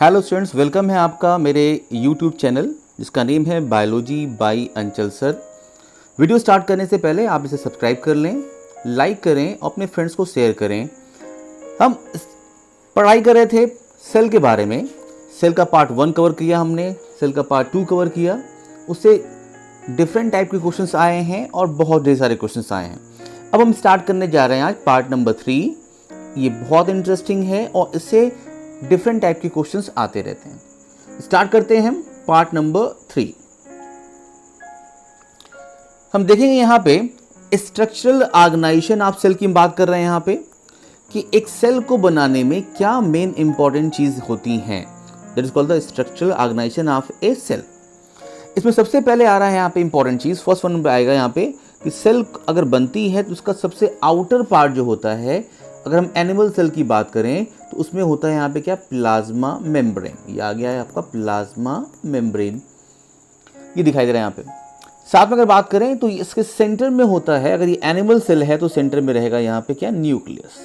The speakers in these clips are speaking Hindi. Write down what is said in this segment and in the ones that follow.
हेलो स्टूडेंट्स, वेलकम है आपका मेरे यूट्यूब चैनल जिसका नेम है बायोलॉजी बाय अंचल सर। वीडियो स्टार्ट करने से पहले आप इसे सब्सक्राइब कर लें, लाइक करें और अपने फ्रेंड्स को शेयर करें। हम पढ़ाई कर रहे थे सेल के बारे में। सेल का पार्ट 1 कवर किया हमने, सेल का पार्ट 2 कवर किया। उससे डिफरेंट टाइप के क्वेश्चंस आए हैं और बहुत ढेर सारे क्वेश्चंस आए हैं। अब हम स्टार्ट करने जा रहे हैं आज पार्ट नंबर 3। ये बहुत इंटरेस्टिंग है और इससे डिफरेंट टाइप के क्वेश्चंस आते रहते हैं। स्टार्ट करते हैं हम पार्ट नंबर 3। हम देखेंगे यहाँ पे स्ट्रक्चरल ऑर्गेनाइजेशन ऑफ सेल की बात कर रहे हैं यहाँ पे कि एक सेल को बनाने में क्या मेन इंपॉर्टेंट चीज होती हैं। That is called the structural organization of a cell. इसमें सबसे पहले आ रहा है यहाँ पे इंपॉर्टेंट चीज, फर्स्ट वन पे आएगा यहाँ पे कि सेल अगर बनती है तो उसका सबसे आउटर पार्ट जो होता है, अगर हम एनिमल सेल की बात करें तो उसमें होता है यहाँ पे क्या, प्लाज्मा मेम्ब्रेन। ये आ गया है आपका प्लाज्मा मेम्ब्रेन, ये दिखाई दे रहा है यहाँ पे। साथ में अगर बात करें तो इसके सेंटर में होता है, अगर ये एनिमल सेल है तो सेंटर में रहेगा यहाँ पे क्या, न्यूक्लियस।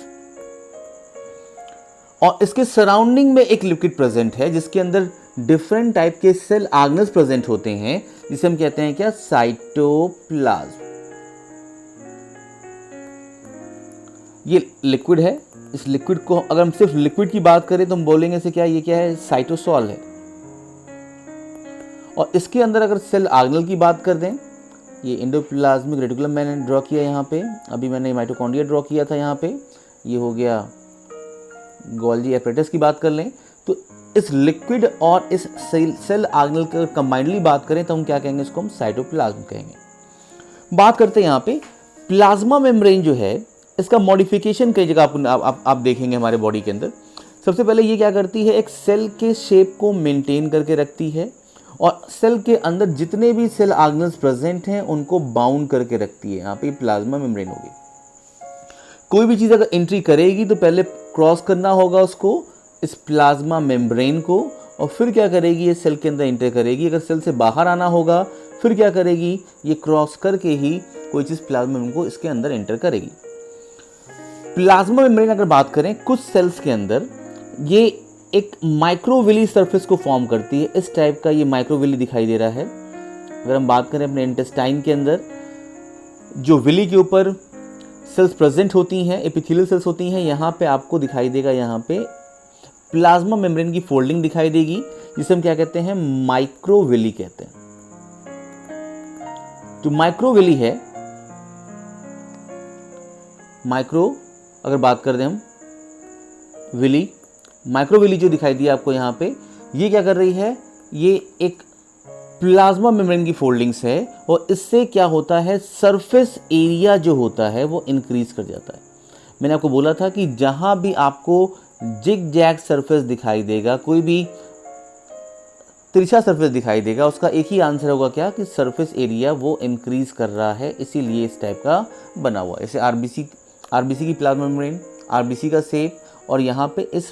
और इसके सराउंडिंग में एक लिक्विड प्रेजेंट है जिसके अंदर डिफरेंट टाइप के सेल ऑर्गेनेल्स प्रेजेंट होते हैं, जिसे हम कहते हैं क्या, साइटोप्लाज्म। ये लिक्विड है। इस लिक्विड को अगर हम सिर्फ लिक्विड की बात करें तो हम बोलेंगे इसे क्या, ये क्या है, साइटोसॉल है। और इसके अंदर अगर सेल ऑर्गेनेल की बात कर दें, ये एंडोप्लाज्मिक रेटिकुलम मैंने ड्रॉ किया यहाँ पे, अभी मैंने माइटोकॉन्ड्रिया ड्रॉ किया था यहाँ पे, ये हो गया गोल्जी एपरेटस की बात कर लें। तो इस लिक्विड और इस सेल ऑर्गेनेल का कंबाइंडली बात करें तो हम क्या कहेंगे, इसको हम साइटोप्लाज्म कहेंगे। बात करते हैं यहाँ पे प्लाज्मा मेम्ब्रेन जो है, इसका मॉडिफिकेशन कई जगह आप देखेंगे हमारे बॉडी के अंदर। सबसे पहले ये क्या करती है, एक सेल के शेप को मेंटेन करके रखती है और सेल के अंदर जितने भी सेल ऑर्गेनेल्स प्रेजेंट हैं उनको बाउंड करके रखती है। यहाँ पे प्लाज्मा मेम्ब्रेन होगी। कोई भी चीज़ अगर एंट्री करेगी तो पहले क्रॉस करना होगा उसको, इस प्लाज्मा मेम्ब्रेन को, और फिर क्या करेगी, ये सेल के अंदर एंटर करेगी। अगर सेल से बाहर आना होगा फिर क्या करेगी, ये क्रॉस करके ही कोई चीज़ प्लाज्मा मेम्ब्रेन को इसके अंदर एंटर करेगी। प्लाज्मा मेम्ब्रेन अगर बात करें कुछ सेल्स के अंदर, ये एक माइक्रोविली सरफेस को फॉर्म करती है। इस टाइप का ये माइक्रोविली दिखाई दे रहा है। अगर हम बात करें अपने इंटेस्टाइन के अंदर, जो विली के ऊपर सेल्स प्रेजेंट होती हैं, एपिथेलियल सेल्स होती हैं, यहाँ पे आपको दिखाई देगा, यहाँ पे प्लाज्मा मेम्ब्रेन की फोल्डिंग दिखाई देगी, जिसे हम क्या कहते हैं, माइक्रोविली कहते हैं। जो माइक्रोविली है, माइक्रो अगर बात कर दें हम विली, माइक्रोविली जो दिखाई दिया आपको यहाँ पे, ये क्या कर रही है, ये एक प्लाज्मा मेम्ब्रेन की फोल्डिंग्स है और इससे क्या होता है, सरफेस एरिया जो होता है वो इंक्रीज कर जाता है। मैंने आपको बोला था कि जहां भी आपको जिग जैग सरफेस दिखाई देगा, कोई भी तिरछा सरफेस दिखाई देगा, उसका एक ही आंसर होगा क्या, कि सरफेस एरिया वो इंक्रीज कर रहा है, इसीलिए इस टाइप का बना हुआ है। जैसे आरबीसी की प्लाज्मा मेम्ब्रेन, आरबीसी का शेप, और यहाँ पे इस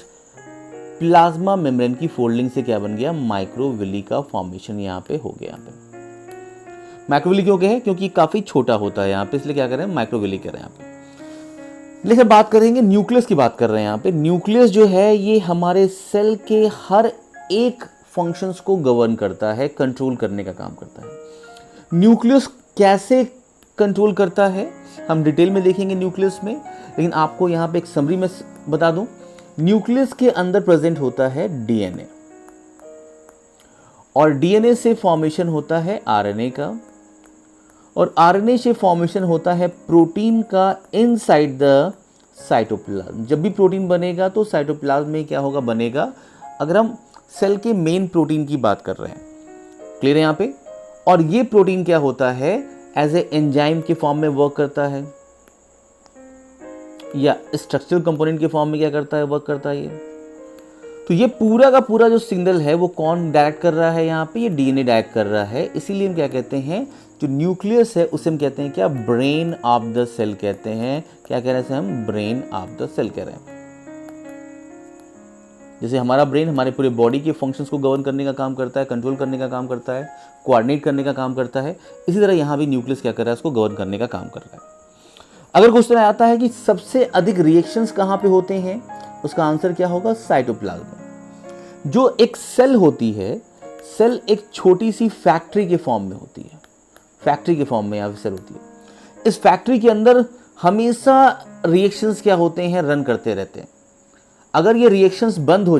प्लाज्मा मेम्ब्रेन की फोल्डिंग से क्या बन गया, माइक्रोविली का फॉर्मेशन यहाँ पे हो गया। यहाँ पे माइक्रोविली क्यों कहे, क्योंकि काफी छोटा होता है यहाँ पे, इसलिए क्या करें, माइक्रोविली करें यहाँ पे। लेकिन बात करेंगे न्यूक्लियस की, बात कर रहे हैं यहाँ पे। न्यूक्लियस जो है ये हमारे सेल के हर एक फंक्शंस को गवर्न करता है, कंट्रोल करने का काम करता है। न्यूक्लियस कैसे कंट्रोल करता है हम डिटेल में देखेंगे न्यूक्लियस में, लेकिन आपको यहाँ पे एक समरी में बता दूं। न्यूक्लियस के अंदर प्रेजेंट होता है डीएनए, और डीएनए से फॉर्मेशन होता है आरएनए का, और आरएनए से फॉर्मेशन होता है प्रोटीन का इनसाइड द साइटोप्लाज्म। जब भी प्रोटीन बनेगा तो साइटोप्लाज्म में क्या होगा, बनेगा। अगर हम सेल के मेन प्रोटीन की बात कर रहे हैं, क्लियर है यहाँ पे। और ये प्रोटीन क्या होता है, एज ए एंजाइम के फॉर्म में वर्क करता है, या स्ट्रक्चरल कंपोनेंट के फॉर्म में क्या करता है, वर्क करता है ये। तो ये पूरा का पूरा जो सिग्नल है वो कौन डायरेक्ट कर रहा है, यहाँ पे ये डीएनए डायरेक्ट कर रहा है। इसीलिए हम क्या कहते हैं, जो न्यूक्लियस है उसे हम कहते हैं क्या, ब्रेन ऑफ द सेल कहते हैं। क्या कह रहे हैं हम, ब्रेन ऑफ द सेल कह रहे हैं। जैसे हमारा ब्रेन हमारे पूरे बॉडी के फंक्शंस को गवर्न करने का काम करता है, कंट्रोल करने का काम करता है, कोऑर्डिनेट करने का काम करता है, इसी तरह यहाँ भी न्यूक्लियस क्या कर रहा है, उसको गवर्न करने का काम कर रहा है। अगर क्वेश्चन आता है कि सबसे अधिक रिएक्शंस कहाँ पे होते हैं, उसका आंसर क्या होगा, साइटोप्लाज्म। जो एक सेल होती है, सेल एक छोटी सी फैक्ट्री के फॉर्म में होती है, फैक्ट्री के फॉर्म में यहाँ पे सेल होती है। इस फैक्ट्री के अंदर हमेशा रिएक्शंस क्या होते हैं, रन करते रहते हैं। अगर ये रिएक्शंस बंद हो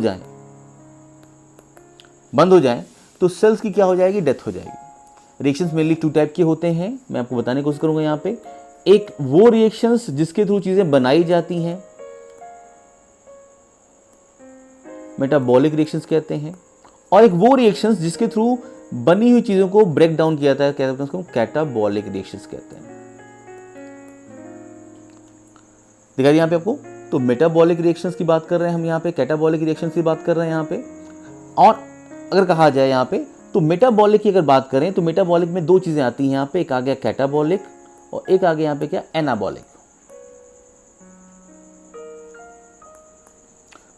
जाएं तो सेल्स की क्या हो जाएगी, डेथ हो जाएगी। रिएक्शंस मेनली 2 टाइप के होते हैं, मैं आपको बताने की कोशिश करूंगा यहाँ पे। एक वो रिएक्शंस जिसके थ्रू चीजें बनाई जाती हैं, मेटाबॉलिक रिएक्शंस कहते हैं, और एक वो रिएक्शंस जिसके थ्रू बनी हुई चीजों को ब्रेक डाउन किया जाता है, कहते हैं उसको कैटाबॉलिक रिएक्शंस कहते हैं। दिखा दिया यहाँ पे आपको। तो मेटाबॉलिक रिएक्शंस की बात कर रहे हैं हम यहाँ पे, कैटाबॉलिक रिएक्शंस की बात कर रहे हैं यहाँ पे। और अगर कहा जाए यहाँ पे तो मेटाबॉलिक की अगर बात करें तो मेटाबॉलिक में 2 चीजें आती हैं यहाँ पे, एक आ गया कैटाबॉलिक और एक आ गया यहाँ पे क्या, एनाबॉलिक।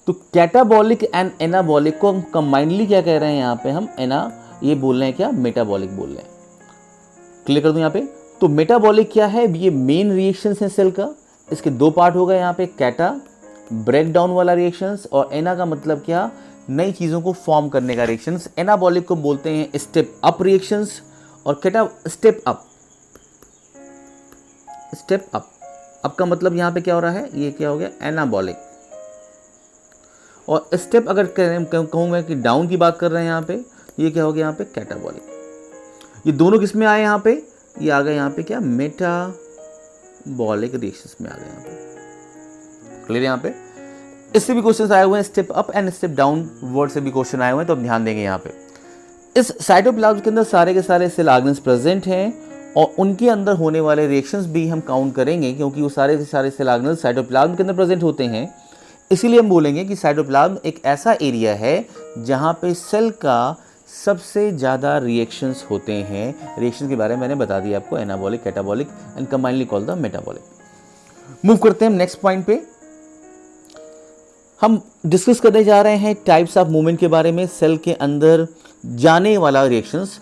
तो कैटाबॉलिक एंड एनाबॉलिक को हम कंबाइनली क्या कह रहे हैं यहाँ पे, हम ये बोल रहे हैं क्या, मेटाबॉलिक बोल रहे हैं। क्लियर कर दूं यहाँ पे। तो मेटाबॉलिक क्या है, ये मेन रिएक्शंस है सेल का। इसके 2 पार्ट हो गए यहाँ पे, कैटा ब्रेक डाउन वाला रिएक्शंस, और एना का मतलब क्या, नई चीजों को फॉर्म करने का रिएक्शंस। एनाबॉलिक को बोलते हैं स्टेप अप रिएक्शंस, और कैटा स्टेप अप अप का मतलब यहाँ पे क्या हो रहा है, ये क्या हो गया, एनाबॉलिक। और स्टेप अगर कहूँगा कि डाउन की बात कर रहे हैं यहाँ पे, ये क्या हो गया यहाँ पे, कैटाबॉलिक। ये दोनों किस में आए यहाँ पे, ये आ गए यहाँ पे क्या, मेटाबॉलिक रिएक्शंस में आ गए यहाँ पे। क्लियर यहाँ पे। इससे भी क्वेश्चन आए हुए हैं, step up and step down word से भी क्वेश्चन आए हुए हैं, तो अब ध्यान देंगे यहाँ पे। इस साइटोप्लाज्म के अंदर सारे के सारे सेल ऑर्गेन्स प्रेजेंट हैं, और उनके अंदर होने वाले रिएक्शंस भी हम काउंट करेंगे, क्योंकि वो सारे के सारे सेल ऑर्गेन्स साइटोप्लाज्म के अंदर प्रेजेंट होते हैं। इसीलिए हम बोलेंगे कि साइटोप्लाज्म एक ऐसा एरिया है जहाँ पे सेल का सबसे ज़्यादा रिएक्शंस होते हैं। रिएक्शन के बारे में मैंने बता दिया आपको, anabolic, catabolic and combinedly called the metabolic. Move करते हैं नेक्स्ट पॉइंट पे। हम डिस्कस करने जा रहे हैं टाइप्स ऑफ मूवमेंट के बारे में। सेल के अंदर जाने वाला रिएक्शंस,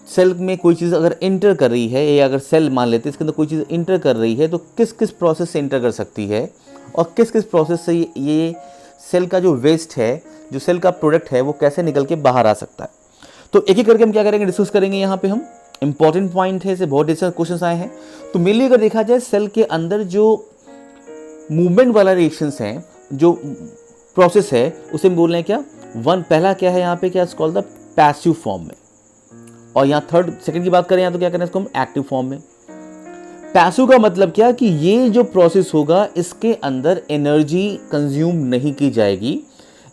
सेल में कोई चीज़ अगर इंटर कर रही है, या अगर सेल मान लेते हैं इसके अंदर कोई चीज़ इंटर कर रही है, तो किस किस प्रोसेस से इंटर कर सकती है, और किस किस प्रोसेस से ये सेल का जो वेस्ट है, जो सेल का प्रोडक्ट है, वो कैसे निकल के बाहर आ सकता है। तो एक एक करके हम क्या करेंगे, डिस्कस करेंगे। यहाँ पे हम इंपॉर्टेंट पॉइंट है, इसे बहुत क्वेश्चन आए हैं। तो मेनली अगर देखा जाए सेल के अंदर जो मूवमेंट वाला रिएक्शंस हैं, जो प्रोसेस है, उसे हम बोल रहे हैं क्या, पहला क्या है यहाँ पे, क्या कॉल्ड द पैसिव फॉर्म में, और यहाँ सेकंड की बात करें यहाँ तो क्या करना है इसको हम, एक्टिव फॉर्म में। पैसिव का मतलब क्या कि ये जो प्रोसेस होगा इसके अंदर एनर्जी कंज्यूम नहीं की जाएगी।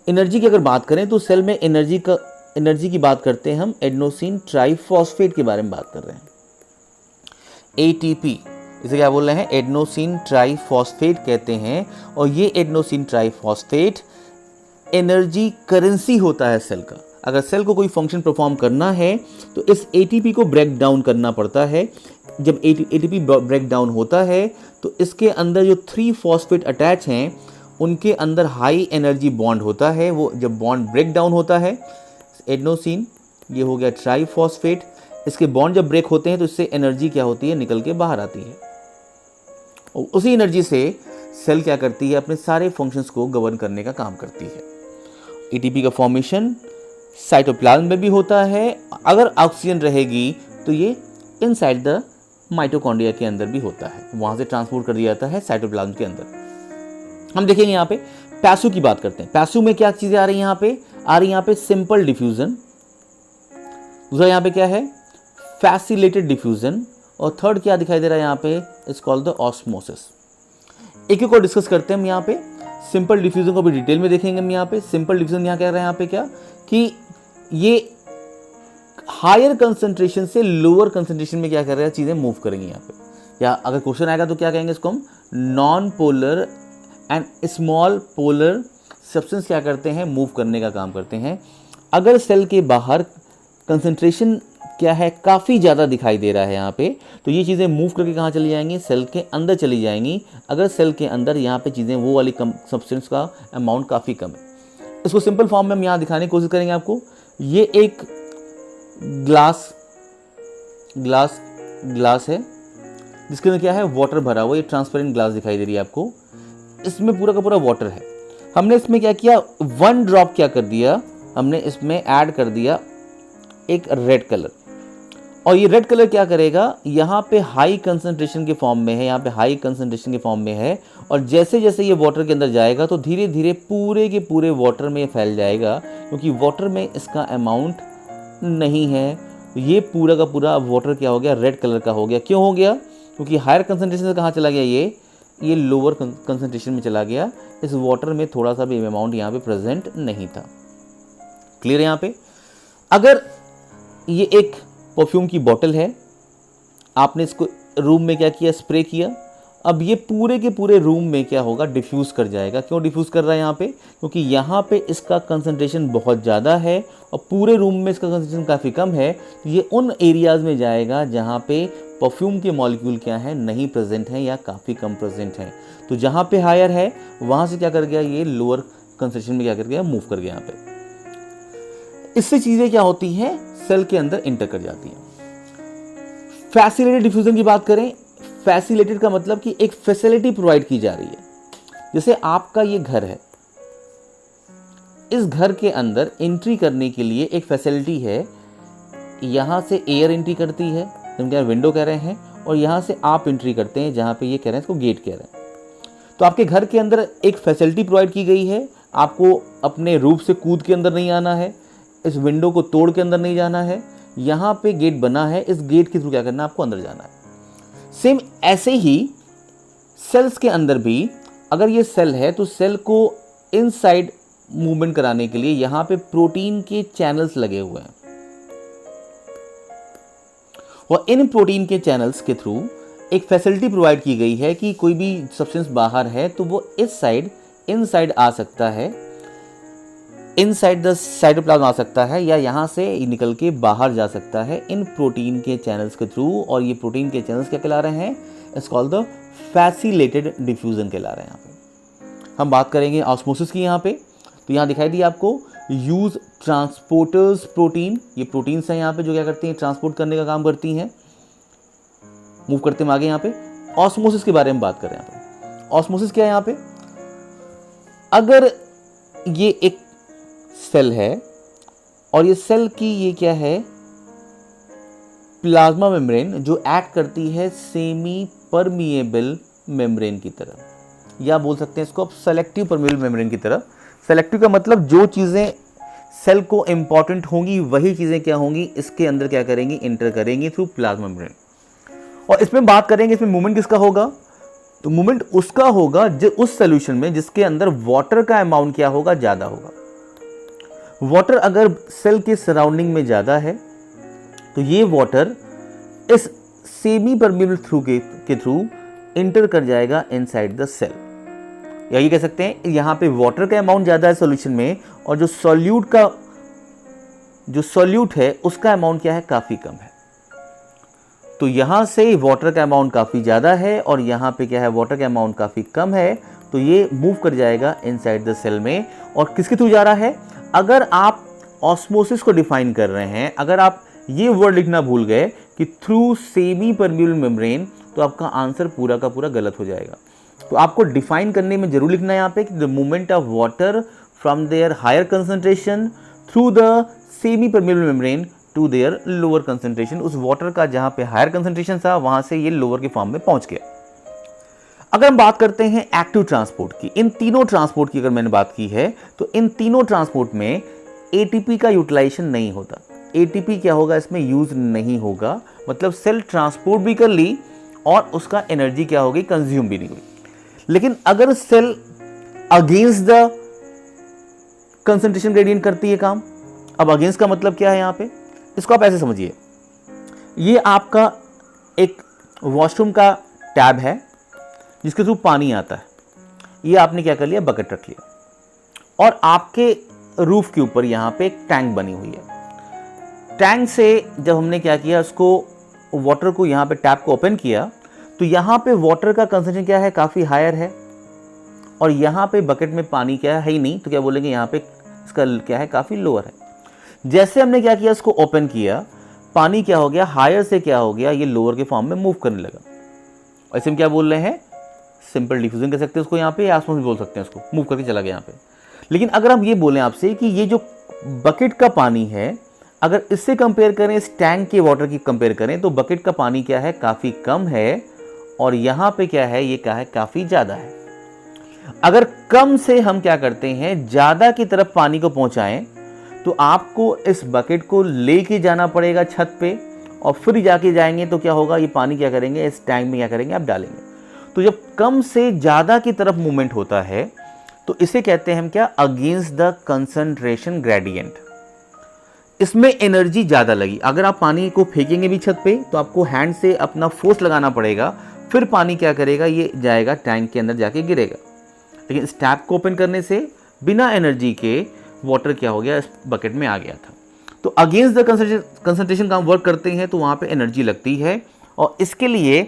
एनर्जी की अगर बात करें तो सेल में एनर्जी की बात करते हैं हम, एडेनोसिन ट्राइफॉस्फेट के बारे में बात कर रहे हैं, ATP। इसे क्या बोल रहे हैं, एडेनोसिन ट्राइफॉस्फेट कहते हैं। और ये एडेनोसिन ट्राइफॉस्फेट एनर्जी करेंसी होता है सेल का। अगर सेल को कोई फंक्शन परफॉर्म करना है तो इस ATP को ब्रेक डाउन करना पड़ता है। जब ATP ब्रेक डाउन होता है तो इसके अंदर जो 3 फॉस्फेट अटैच हैं उनके अंदर हाई एनर्जी बॉन्ड होता है। वो जब बॉन्ड ब्रेक डाउन होता है, एडेनोसिन, ये हो गया ट्राइफॉस्फेट, इसके बॉन्ड जब ब्रेक होते हैं तो इससे एनर्जी क्या होती है, निकल के बाहर आती है। और उसी एनर्जी से सेल क्या करती है, अपने सारे फंक्शंस को गवर्न करने का काम करती है। ATP का फॉर्मेशन साइटोप्लाज्म में भी होता है। अगर ऑक्सीजन रहेगी तो ये इनसाइड द माइटोकॉन्ड्रिया के अंदर भी होता है, वहां से ट्रांसपोर्ट कर दिया जाता है साइटोप्लाज्म के अंदर। हम देखेंगे यहाँ पे पैसिव की बात करते हैं। पैसिव में क्या चीजें आ रही हैं, यहाँ पे आ रही है यहाँ पे सिंपल डिफ्यूजन, दूसरा यहाँ पे क्या है, फैसिलिटेटेड डिफ्यूजन, और थर्ड क्या दिखाई दे रहा है यहाँ पे, इट्स कॉल्ड द ऑस्मोसिस। एक एक को डिस्कस करते हैं हम यहाँ पे। सिंपल डिफ्यूजन को भी डिटेल में देखेंगे हम यहाँ पे। सिंपल डिफ्यूजन यहाँ कह रहे हैं यहाँ पे क्या, कि ये हायर कंसंट्रेशन से लोअर कंसंट्रेशन में क्या कर रहे हैं, चीजें मूव करेंगी यहाँ पे। या अगर क्वेश्चन आएगा तो क्या कहेंगे इसको हम, non polar and small polar substance क्या करते हैं, मूव करने का काम करते हैं। अगर सेल के बाहर कंसंट्रेशन क्या है, काफ़ी ज़्यादा दिखाई दे रहा है यहाँ पे, तो ये चीज़ें मूव करके कहाँ चली जाएंगी, सेल के अंदर चली जाएंगी। अगर सेल के अंदर यहाँ पे चीज़ें वो वाली कम सब्सटेंस का अमाउंट काफ़ी कम है। इसको सिंपल फॉर्म में हम यहाँ दिखाने की कोशिश करेंगे आपको। ये एक ग्लास है जिसके अंदर क्या है, वाटर भरा हुआ। ये ट्रांसपेरेंट ग्लास दिखाई दे रही है आपको, इसमें पूरा का पूरा वाटर है। हमने इसमें क्या किया, 1 ड्रॉप क्या कर दिया, हमने इसमें ऐड कर दिया एक रेड कलर, और ये रेड कलर क्या करेगा, यहाँ पे हाई कंसंट्रेशन के फॉर्म में है, यहाँ पे हाई कंसंट्रेशन के फॉर्म में है, और जैसे जैसे ये वाटर के अंदर जाएगा तो धीरे धीरे पूरे के पूरे वाटर में फैल जाएगा, क्योंकि वाटर में इसका अमाउंट नहीं है। ये पूरा का पूरा वाटर क्या हो गया, रेड कलर का हो गया। क्यों हो गया, क्योंकि हायर कंसंट्रेशन से कहाँ चला गया, ये लोअर कंसंट्रेशन में चला गया। इस वाटर में थोड़ा सा भी अमाउंट यहाँ पे प्रेजेंट नहीं था। क्लियर है यहाँ पे। अगर ये एक परफ्यूम की बोतल है, आपने इसको रूम में क्या किया, स्प्रे किया, अब ये पूरे के पूरे रूम में क्या होगा, डिफ्यूज़ कर जाएगा। क्यों डिफ्यूज़ कर रहा है यहाँ पे, क्योंकि यहाँ पे इसका कंसंट्रेशन बहुत ज़्यादा है और पूरे रूम में इसका कंसंट्रेशन काफ़ी कम है। तो ये उन एरियाज़ में जाएगा जहाँ पे परफ्यूम के मॉलिक्यूल क्या है, नहीं प्रेजेंट हैं या काफ़ी कम प्रेजेंट हैं। तो जहाँ पे हायर है वहाँ से क्या कर गया, ये लोअर कंसंट्रेशन में क्या कर गया, मूव कर गया यहाँ पे। इससे चीज़ें क्या होती हैं, सेल के अंदर इंटर कर जाती हैं। फैसिलिटेड डिफ्यूजन की बात करें, फैसिलिटेड का मतलब कि एक फैसिलिटी प्रोवाइड की जा रही है। जैसे आपका ये घर है, इस घर के अंदर एंट्री करने के लिए एक फैसिलिटी है। यहाँ से एयर एंट्री करती है, हम क्या विंडो कह रहे हैं, और यहाँ से आप एंट्री करते हैं, जहाँ पे ये कह रहे हैं इसको गेट कह रहे हैं। तो आपके घर के अंदर एक फैसिलिटी प्रोवाइड की गई है। आपको अपने रूफ से कूद के अंदर नहीं आना है, इस विंडो को तोड़ के अंदर नहीं जाना है। यहाँ पे गेट बना है, इस गेट के थ्रू क्या करना है, आपको अंदर जाना है। सेम ऐसे ही सेल्स के अंदर भी, अगर ये सेल है तो सेल को इनसाइड मूवमेंट कराने के लिए यहाँ पे प्रोटीन के चैनल्स लगे हुए हैं, और इन प्रोटीन के चैनल्स के थ्रू एक फैसिलिटी प्रोवाइड की गई है कि कोई भी सब्सटेंस बाहर है तो वो इस साइड इनसाइड आ सकता है, इनसाइड द साइटोप्लाज्म आ सकता है, या यहाँ से निकल के बाहर जा सकता है इन प्रोटीन के चैनल्स के थ्रू। और ये प्रोटीन के चैनल्स क्या कहला रहे हैं, it's called the facilitated diffusion कहला रहे हैं। यहाँ पे हम बात करेंगे ऑस्मोसिस की। यहाँ पे तो यहाँ दिखाई दी आपको, यूज ट्रांसपोर्टर्स प्रोटीन, ये प्रोटीन्स हैं यहाँ पे जो क्या करती हैं, ट्रांसपोर्ट करने का काम करती हैं, मूव करते हैं आगे। यहाँ पे ऑस्मोसिस के बारे में बात करें। यहाँ पे ऑस्मोसिस क्या है, यहाँ पे अगर ये एक सेल है और ये सेल की ये क्या है, प्लाज्मा मेम्ब्रेन, जो एक्ट करती है सेमी परमिएबल मेम्ब्रेन की तरह, या बोल सकते हैं इसको आप सेलेक्टिव परमिएबल मेम्ब्रेन की तरह। सेलेक्टिव का मतलब जो चीज़ें सेल को इंपॉर्टेंट होंगी वही चीज़ें क्या होंगी, इसके अंदर क्या करेंगी, इंटर करेंगी थ्रू प्लाज्मा मेम्ब्रेन। और इसमें बात करेंगे, इसमें मूवमेंट किसका होगा, तो मूवमेंट उसका होगा जो उस सोल्यूशन में जिसके अंदर वाटर का अमाउंट क्या होगा, ज़्यादा होगा। वाटर अगर सेल के सराउंडिंग में ज़्यादा है तो ये वाटर इस सेमी परमिएबल थ्रू के थ्रू इंटर कर जाएगा इनसाइड द सेल। या ये कह सकते हैं यहाँ पे वाटर का अमाउंट ज़्यादा है सॉल्यूशन में, और जो सॉल्यूट है उसका अमाउंट क्या है, काफ़ी कम है। तो यहाँ से वाटर का अमाउंट काफ़ी ज़्यादा है और यहाँ पे क्या है, वाटर का अमाउंट काफ़ी कम है, तो ये मूव कर जाएगा इनसाइड द सेल में। और किसके थ्रू जा रहा है, अगर आप ऑस्मोसिस को डिफाइन कर रहे हैं, अगर आप ये वर्ड लिखना भूल गए कि थ्रू सेमी परमिएबल मेम्ब्रेन, तो आपका आंसर पूरा का पूरा गलत हो जाएगा। तो आपको डिफाइन करने में जरूर लिखना है यहाँ पे कि the movement of water from their higher concentration through the semi permeable membrane to their lower concentration. उस वाटर का जहाँ पे हायर कंसंट्रेशन था वहाँ से ये लोअर के फॉर्म में पहुँच गया। अगर हम बात करते हैं एक्टिव ट्रांसपोर्ट की, इन तीनों ट्रांसपोर्ट की अगर मैंने बात की है, तो इन तीनों ट्रांसपोर्ट में एटीपी का यूटिलाइजेशन नहीं होता। एटीपी क्या होगा, इसमें यूज नहीं होगा, मतलब सेल ट्रांसपोर्ट भी कर ली और उसका एनर्जी क्या होगी, कंज्यूम भी नहीं हुई। लेकिन अगर cell against the concentration gradient करती है काम, अब अगेंस्ट का मतलब क्या है यहाँ पे, इसको आप ऐसे समझिए, ये आपका एक वॉशरूम का टैब है जिसके थ्रू पानी आता है। ये आपने क्या कर लिया, बकेट रख लिया, और आपके रूफ के ऊपर यहाँ पे एक टैंक बनी हुई है। टैंक से जब हमने क्या किया, उसको वाटर को यहाँ पे टैप को ओपन किया, तो यहाँ पे वाटर का कंसंट्रेशन क्या है, काफ़ी हायर है, और यहाँ पे बकेट में पानी क्या है ही नहीं, तो क्या बोलेंगे यहाँ पे इसका क्या है, काफ़ी लोअर है। जैसे हमने क्या किया, इसको ओपन किया, पानी क्या हो गया, हायर से क्या हो गया, ये लोअर के फॉर्म में मूव करने लगा। और इसे हम क्या बोल रहे हैं, सिंपल डिफ्यूजन कह सकते हैं उसको यहाँ पे, या ऑस्मोसिस बोल सकते हैं उसको, मूव करके चला गया यहाँ पे। लेकिन अगर हम ये बोलें आपसे कि ये जो बकेट का पानी है, अगर इससे कंपेयर करें, इस टैंक के वाटर की कंपेयर करें, तो बकेट का पानी क्या है, काफ़ी कम है, और यहाँ पे क्या है, ये क्या है, काफ़ी ज़्यादा है। अगर कम से हम क्या करते हैं, ज़्यादा की तरफ पानी को पहुँचाएं, तो आपको इस बकेट को लेके जाना पड़ेगा छत पे, और फिर जाके जाएंगे तो क्या होगा, ये पानी क्या करेंगे, इस टैंक में क्या करेंगे, आप डालेंगे। तो जब कम से ज़्यादा की तरफ मूवमेंट होता है तो इसे कहते हैं हम क्या, अगेंस्ट द कंसंट्रेशन ग्रेडियंट। इसमें एनर्जी ज़्यादा लगी। अगर आप पानी को फेंकेंगे भी छत पे तो आपको हैंड से अपना फोर्स लगाना पड़ेगा, फिर पानी क्या करेगा, ये जाएगा टैंक के अंदर जाके गिरेगा। लेकिन इस टैप को ओपन करने से बिना एनर्जी के वाटर क्या हो गया, इस बकेट में आ गया था। तो अगेंस्ट द कंसंट्रेशन का हम वर्क करते हैं तो वहाँ पे एनर्जी लगती है, और इसके लिए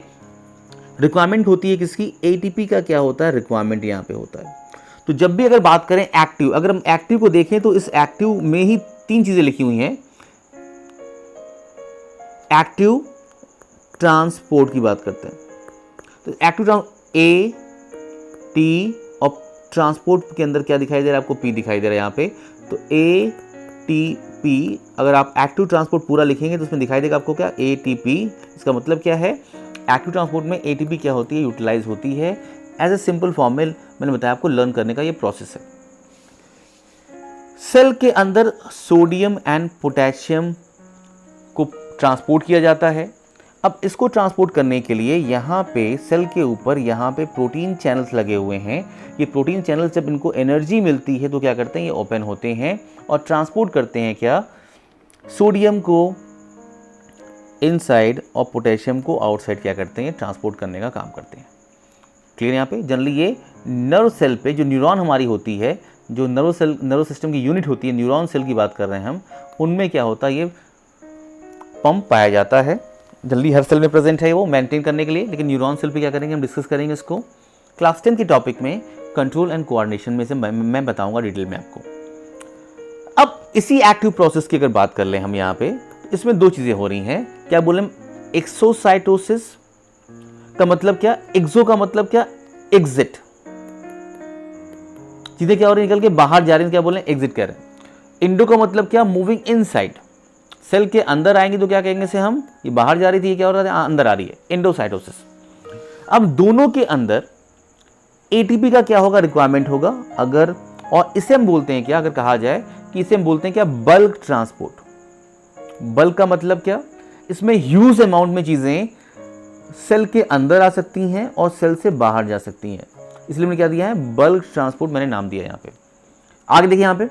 रिक्वायरमेंट होती है किसकी, एटीपी का क्या होता है, रिक्वायरमेंट यहाँ पे होता है। तो जब भी अगर बात करें एक्टिव, अगर हम एक्टिव को देखें तो इस एक्टिव में ही 3 चीजें लिखी हुई हैं। एक्टिव ट्रांसपोर्ट की बात करते हैं तो एक्टिव ए टी, और ट्रांसपोर्ट के अंदर क्या दिखाई दे रहा है आपको, पी दिखाई दे रहा है यहाँ पे। तो ए टी पी, अगर आप एक्टिव ट्रांसपोर्ट पूरा लिखेंगे तो उसमें दिखाई देगा आपको क्या, ए टी पी। इसका मतलब क्या है, एक्टिव ट्रांसपोर्ट में एटीपी क्या होती है, यूटिलाइज होती है। एज ए सिंपल फॉर्मूला मैंने बताया आपको, लर्न करने का ये प्रोसेस है। सेल के अंदर सोडियम एंड पोटेशियम को ट्रांसपोर्ट किया जाता है। अब इसको ट्रांसपोर्ट करने के लिए यहाँ पे सेल के ऊपर यहाँ पे प्रोटीन चैनल्स लगे हुए हैं। ये प्रोटीन चैनल्स जब इनको एनर्जी मिलती है तो क्या करते हैं, ये ओपन होते हैं और ट्रांसपोर्ट करते हैं क्या, सोडियम को इनसाइड और पोटेशियम को आउटसाइड क्या करते हैं, ट्रांसपोर्ट करने का काम करते हैं। क्लियर यहाँ पे। जनरली ये नर्व सेल पे जो न्यूरॉन हमारी होती है, जो नर्व सिस्टम की यूनिट होती है, न्यूरॉन सेल की बात कर रहे हैं हम, उनमें क्या होता है, ये पंप पाया जाता है। जल्दी हर सेल में प्रेजेंट है वो मेंटेन करने के लिए, लेकिन न्यूरॉन सेल पे क्या करेंगे, हम डिस्कस करेंगे इसको क्लास 10 के टॉपिक में, कंट्रोल एंड कोऑर्डिनेशन में से मैं बताऊंगा डिटेल में आपको। अब इसी एक्टिव प्रोसेस की अगर बात कर लें हम यहाँ पे, तो इसमें 2 चीजें हो रही हैं। क्या बोले, एक्सोसाइटोसिस का मतलब क्या, एक्सो का मतलब क्या, एग्जिट। चीजें क्या हो रही है, निकल के बाहर जा रही हैं, क्या बोले, एग्जिट कर रहे हैं। इंडो का मतलब क्या, मूविंग इनसाइड। सेल के अंदर आएंगे तो क्या कहेंगे से हम, ये बाहर जा रही थी, ये क्या हो रहा है, अंदर आ रही है, एंडोसाइटोसिस। अब दोनों के अंदर एटीपी का क्या होगा, रिक्वायरमेंट होगा अगर, और इसे हम बोलते हैं क्या, अगर कहा जाए कि इसे हम बोलते हैं क्या, बल्क ट्रांसपोर्ट। बल्क का मतलब क्या, इसमें ह्यूज अमाउंट में चीजें सेल के अंदर आ सकती हैं और सेल से बाहर जा सकती हैं, इसलिए मैंने क्या दिया है, बल्क ट्रांसपोर्ट मैंने नाम दिया यहाँ पे। आगे देखिए यहाँ पे,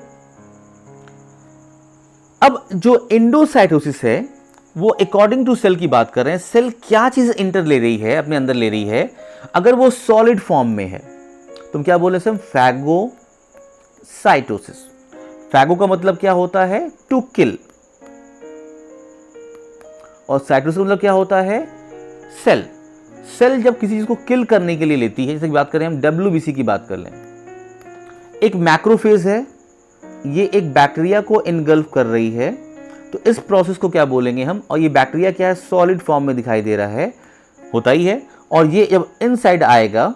अब जो एंडोसाइटोसिस है वो अकॉर्डिंग टू सेल की बात कर रहे हैं। सेल क्या चीज इंटर ले रही है, अपने अंदर ले रही है, अगर वो सॉलिड फॉर्म में है तो क्या बोले हम, फैगोसाइटोसिस। फैगो का मतलब क्या होता है, टू किल, और साइटोसिस मतलब क्या होता है, सेल। सेल जब किसी चीज को किल करने के लिए लेती है, जैसे कि बात करें हम WBC की बात कर लें, एक मैक्रोफेज है, ये एक बैक्टीरिया को इनगल्फ कर रही है, तो इस प्रोसेस को क्या बोलेंगे हम, और ये बैक्टीरिया क्या है, सॉलिड फॉर्म में दिखाई दे रहा है, होता ही है, और ये जब इनसाइड आएगा